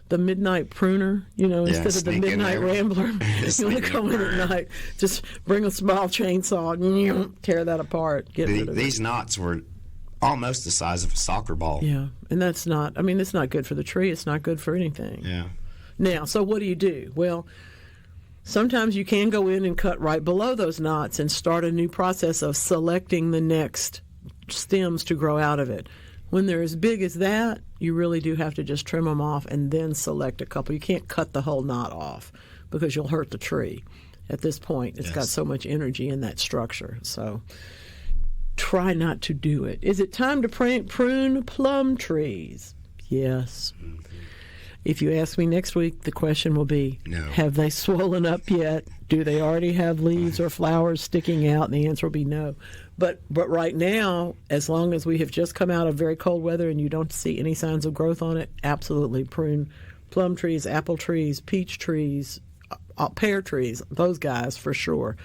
the midnight pruner, instead of the midnight rambler. You want to come in at night, just bring a small chainsaw and tear that apart. Get rid of these knots were almost the size of a soccer ball. Yeah, and that's not, it's not good for the tree. It's not good for anything. Yeah. Now, so what do you do? Well, sometimes you can go in and cut right below those knots and start a new process of selecting the next stems to grow out of it. When they're as big as that, you really do have to just trim them off and then select a couple. You can't cut the whole knot off because you'll hurt the tree. At this point, it's got so much energy in that structure. So try not to do it. Is it time to prune plum trees? Yes. Mm-hmm. If you ask me next week, the question will be, no. Have they swollen up yet? Do they already have leaves or flowers sticking out? And the answer will be no. But right now, as long as we have just come out of very cold weather and you don't see any signs of growth on it, absolutely prune plum trees, apple trees, peach trees, pear trees, those guys for sure.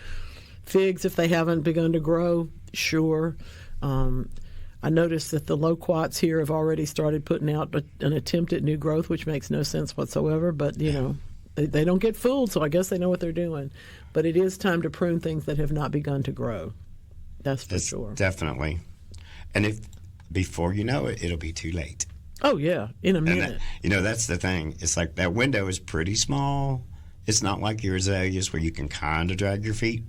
Figs, if they haven't begun to grow, sure. I noticed that the loquats here have already started putting out an attempt at new growth, which makes no sense whatsoever. But, they don't get fooled, so I guess they know what they're doing. But it is time to prune things that have not begun to grow. That's for sure. Definitely. And if before you know it, it'll be too late. Oh, yeah, in a minute. That's the thing. It's like that window is pretty small. It's not like your azaleas where you can kind of drag your feet.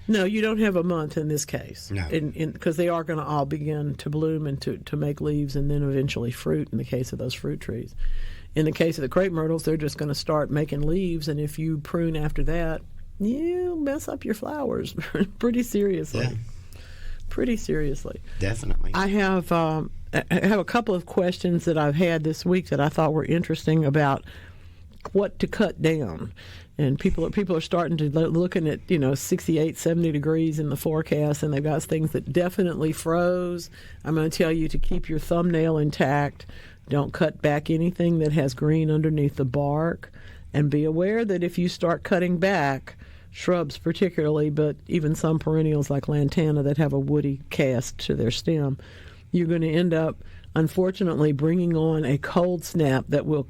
No, you don't have a month in this case. No. Because they are going to all begin to bloom and to make leaves and then eventually fruit in the case of those fruit trees. In the case of the crepe myrtles, they're just going to start making leaves, and if you prune after that, you mess up your flowers pretty seriously. Yeah. Pretty seriously. Definitely. I have a couple of questions that I've had this week that I thought were interesting about what to cut down. And people are starting to looking at 68, 70 degrees in the forecast, and they've got things that definitely froze. I'm going to tell you to keep your thumbnail intact. Don't cut back anything that has green underneath the bark, and be aware that if you start cutting back, shrubs particularly, but even some perennials like lantana that have a woody cast to their stem, you're going to end up, unfortunately, bringing on a cold snap that will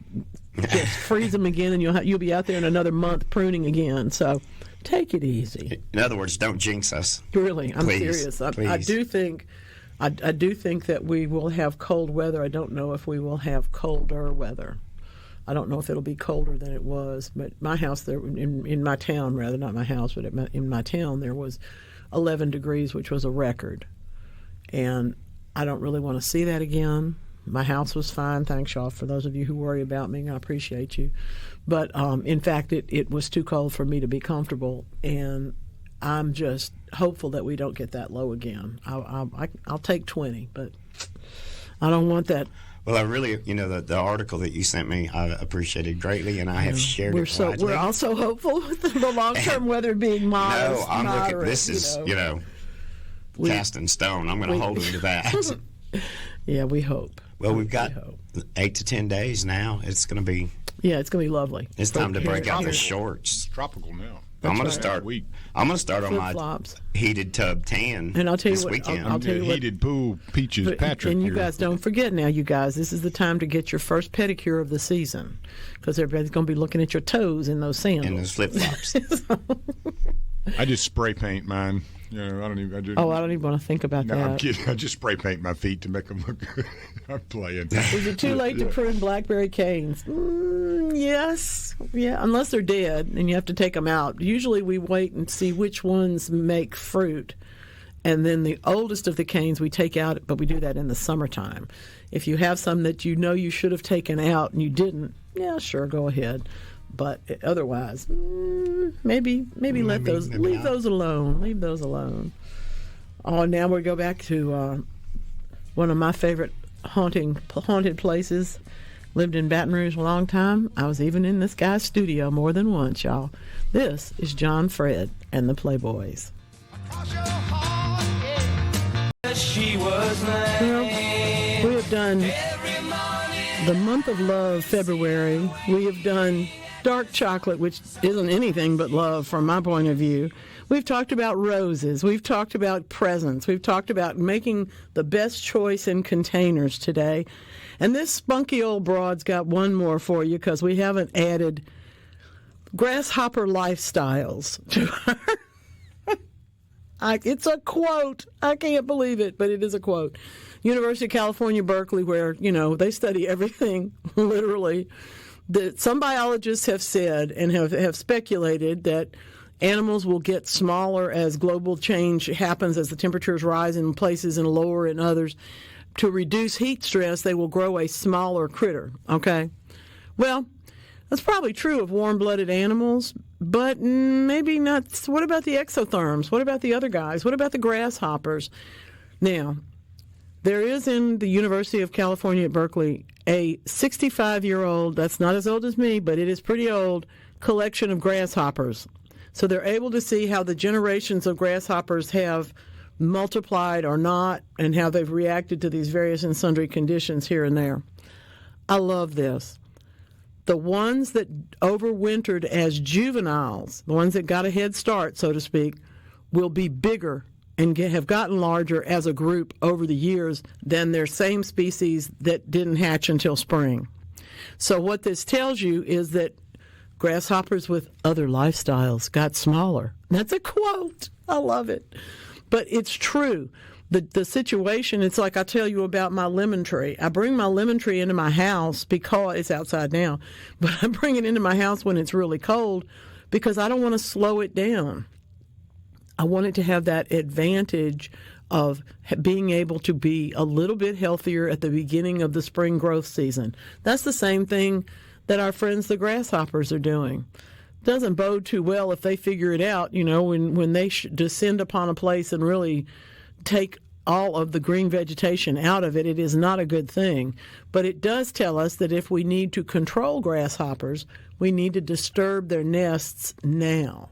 just freeze them again, and you'll be out there in another month pruning again. So take it easy. In other words, don't jinx us. Really, I'm Please. serious. I do think that we will have cold weather. I don't know if we will have colder weather. I don't know if it'll be colder than it was. But my house there, in my town, rather, not my house, but in my town, there was 11 degrees, which was a record. And I don't really want to see that again. My house was fine. Thanks, y'all, for those of you who worry about me. I appreciate you. But, in fact, it was too cold for me to be comfortable. And I'm just hopeful that we don't get that low again. I'll take 20, but I don't want that. Well, I really, the article that you sent me, I appreciated greatly, and I have shared it widely. We're also hopeful with the long-term weather being modest. No, I'm looking. This is, cast in stone. I'm going to hold him to that. Yeah, we hope. Well, we've got 8 to 10 days now. It's going to be. Yeah, it's going to be lovely. It's time to break out the shorts. It's tropical now. I'm going to start. I'm going to start on my heated tub tan. And I'll tell you this what. Weekend. I'll tell you what. Heated pool peaches, Patrick. And you guys don't forget now. You guys, this is the time to get your first pedicure of the season, because everybody's going to be looking at your toes in those sandals and those flip flops. I just spray paint mine. I don't even. I don't even want to think about that. I'm kidding. I just spray paint my feet to make them look good. I'm playing. Is it too late to prune blackberry canes? Yes. Yeah, unless they're dead and you have to take them out. Usually we wait and see which ones make fruit, and then the oldest of the canes we take out, but we do that in the summertime. If you have some that you should have taken out and you didn't, yeah, sure, go ahead. But otherwise, maybe leave those alone. Leave those alone. Oh, now we go back to one of my favorite haunted places. Lived in Baton Rouge a long time. I was even in this guy's studio more than once, y'all. This is John Fred and the Playboys. Well, we have done the month of love, February. We have done dark chocolate, which isn't anything but love from my point of view. We've talked about roses. We've talked about presents. We've talked about making the best choice in containers today. And this spunky old broad's got one more for you because we haven't added grasshopper lifestyles to her. It's a quote. I can't believe it, but it is a quote. University of California, Berkeley, where, they study everything, literally. Some biologists have said and have speculated that animals will get smaller as global change happens, as the temperatures rise in places and lower in others. To reduce heat stress, they will grow a smaller critter, okay? Well, that's probably true of warm-blooded animals, but maybe not. What about the exotherms? What about the other guys? What about the grasshoppers? Now, there is in the University of California at Berkeley a 65-year-old, that's not as old as me, but it is pretty old, collection of grasshoppers. So they're able to see how the generations of grasshoppers have multiplied or not and how they've reacted to these various and sundry conditions here and there. I love this. The ones that overwintered as juveniles, the ones that got a head start, so to speak, will be bigger and have gotten larger as a group over the years than their same species that didn't hatch until spring. So what this tells you is that grasshoppers with other lifestyles got smaller. That's a quote. I love it. But it's true. The situation, it's like I tell you about my lemon tree. I bring my lemon tree into my house because it's outside now, but I bring it into my house when it's really cold because I don't want to slow it down. I want it to have that advantage of being able to be a little bit healthier at the beginning of the spring growth season. That's the same thing that our friends the grasshoppers are doing. Doesn't bode too well if they figure it out, when they descend upon a place and really take all of the green vegetation out of it. It is not a good thing. But it does tell us that if we need to control grasshoppers, we need to disturb their nests now.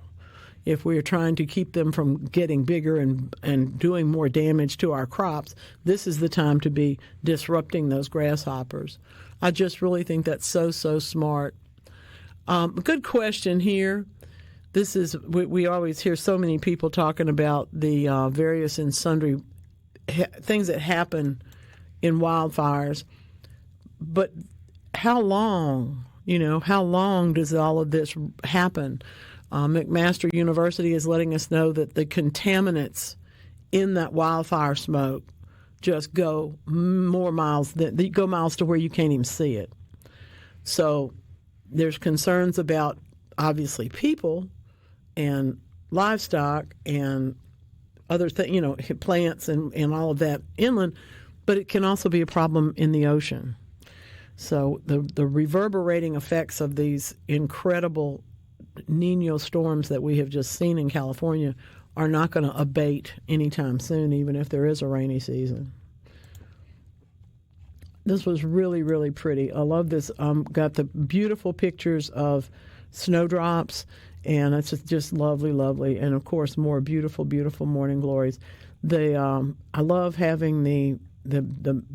If we are trying to keep them from getting bigger and doing more damage to our crops, this is the time to be disrupting those grasshoppers. I just really think that's so smart. Good question here. This is, we always hear so many people talking about the various and sundry things that happen in wildfires. But how long, how long does all of this happen? McMaster University is letting us know that the contaminants in that wildfire smoke just go more miles, they go miles to where you can't even see it. So there's concerns about, obviously, people and livestock and other things, plants and all of that inland, but it can also be a problem in the ocean. So the reverberating effects of these incredible Niño storms that we have just seen in California are not going to abate anytime soon, even if there is a rainy season. This was really, really pretty. I love this. Got the beautiful pictures of snowdrops, and it's just lovely, lovely. And, of course, more beautiful, beautiful morning glories. I love having the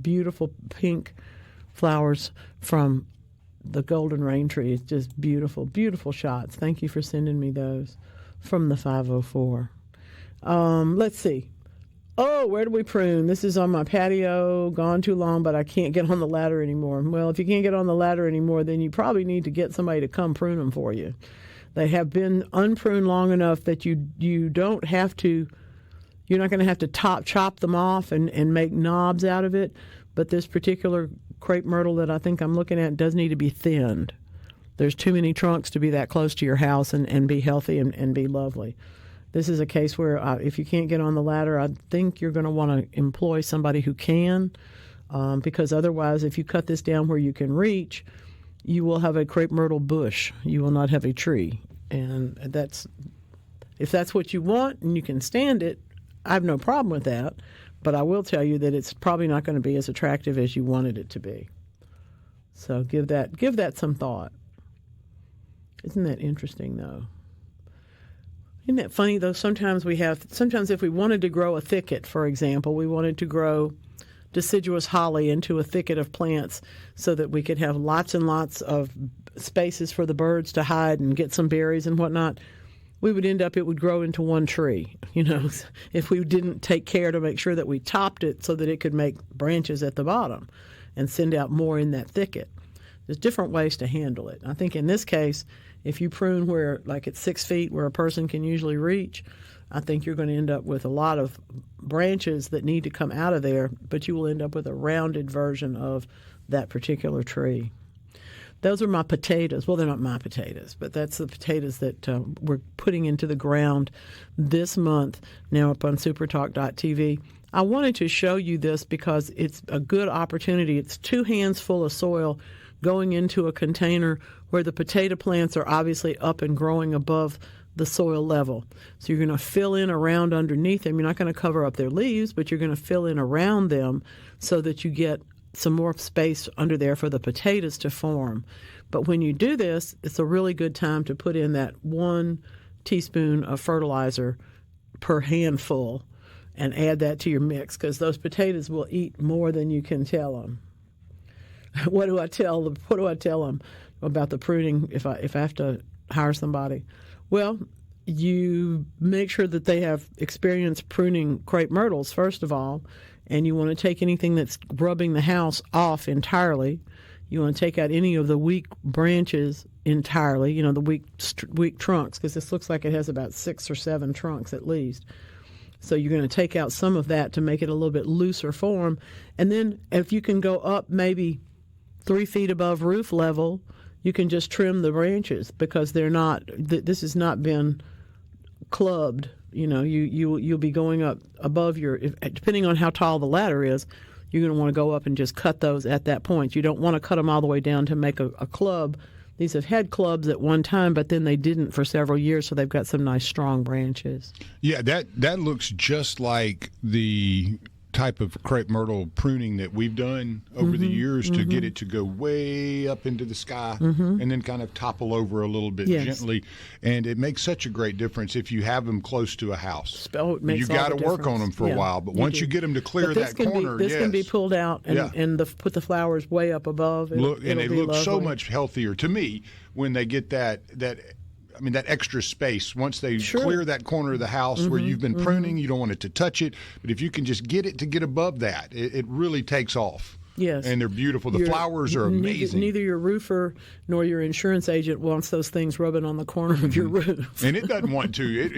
beautiful pink flowers from the golden rain tree. It's just beautiful, beautiful shots. Thank you for sending me those from the 504. Let's see. Oh, where do we prune? This is on my patio, gone too long, but I can't get on the ladder anymore. Well, if you can't get on the ladder anymore, then you probably need to get somebody to come prune them for you. They have been unpruned long enough that you don't have to, you're not going to have to chop them off and make knobs out of it. But this particular crepe myrtle that I think I'm looking at does need to be thinned. There's too many trunks to be that close to your house and be healthy and be lovely. This is a case where if you can't get on the ladder, I think you're going to want to employ somebody who can, because otherwise, if you cut this down where you can reach, you will have a crepe myrtle bush. You will not have a tree. And if that's what you want and you can stand it, I have no problem with that. But I will tell you that it's probably not going to be as attractive as you wanted it to be. So give that some thought. Isn't that interesting, though? Isn't that funny, though? Sometimes if we wanted to grow a thicket, for example, we wanted to grow deciduous holly into a thicket of plants so that we could have lots and lots of spaces for the birds to hide and get some berries and whatnot, we would end up, it would grow into one tree, if we didn't take care to make sure that we topped it so that it could make branches at the bottom and send out more in that thicket. There's different ways to handle it. I think in this case, if you prune where, like at 6 feet where a person can usually reach, I think you're going to end up with a lot of branches that need to come out of there, but you will end up with a rounded version of that particular tree. Those are my potatoes. Well, they're not my potatoes, but that's the potatoes that we're putting into the ground this month now up on SuperTalk.tv. I wanted to show you this because it's a good opportunity. It's 2 hands full of soil going into a container where the potato plants are obviously up and growing above the soil level. So you're going to fill in around underneath them. You're not going to cover up their leaves, but you're going to fill in around them so that you get some more space under there for the potatoes to form. But when you do this, it's a really good time to put in that 1 teaspoon of fertilizer per handful and add that to your mix, because those potatoes will eat more than you can tell them. What do I tell them about the pruning if I have to hire somebody? Well, you make sure that they have experience pruning crepe myrtles, first of all, and you want to take anything that's rubbing the house off entirely. You want to take out any of the weak branches entirely, the weak trunks, because this looks like it has about 6 or 7 trunks at least. So you're going to take out some of that to make it a little bit looser form. And then if you can go up maybe 3 feet above roof level, you can just trim the branches because they're not. This has not been clubbed. You'll be going up above depending on how tall the ladder is. You're going to want to go up and just cut those at that point. You don't want to cut them all the way down to make a club. These have had clubs at one time, but then they didn't for several years, so they've got some nice strong branches. Yeah, that looks just like the type of crepe myrtle pruning that we've done over the years to get it to go way up into the sky and then kind of topple over a little bit gently. And it makes such a great difference if you have them close to a house. You got to work on them for a while, but once you get them to clear that corner, this can be pulled out and put the flowers way up above. They look so much healthier to me when they get that extra space. Once they clear that corner of the house where you've been pruning, you don't want it to touch it. But if you can just get it to get above that, it really takes off. Yes. And they're beautiful. The flowers are amazing. Neither your roofer nor your insurance agent wants those things rubbing on the corner of your roof. And it doesn't want to.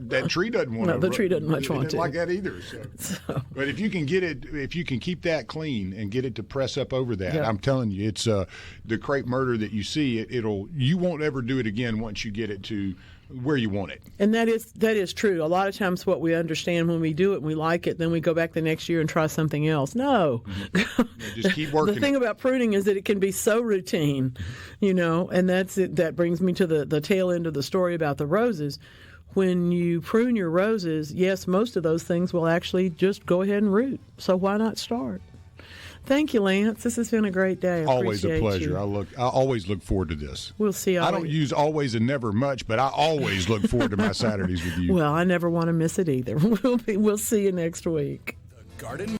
That tree doesn't want to. No, the tree doesn't much want to. Like that either. So. But if you can keep that clean and get it to press up over that, I'm telling you, it's the crepe myrtle that you see. You won't ever do it again once you get it to where you want it. And that is true. A lot of times what we understand when we do it and we like it, then we go back the next year and try something else. No. Just keep working. The thing about pruning is that it can be so routine, and that's it. That brings me to the tail end of the story about the roses. When you prune your roses, yes, most of those things will actually just go ahead and root. So why not start? Thank you, Lance. This has been a great day. Always a pleasure. I always look forward to this. We'll see. I don't use always and never much, but I always look forward to my Saturdays with you. Well, I never want to miss it either. We'll see you next week. The Garden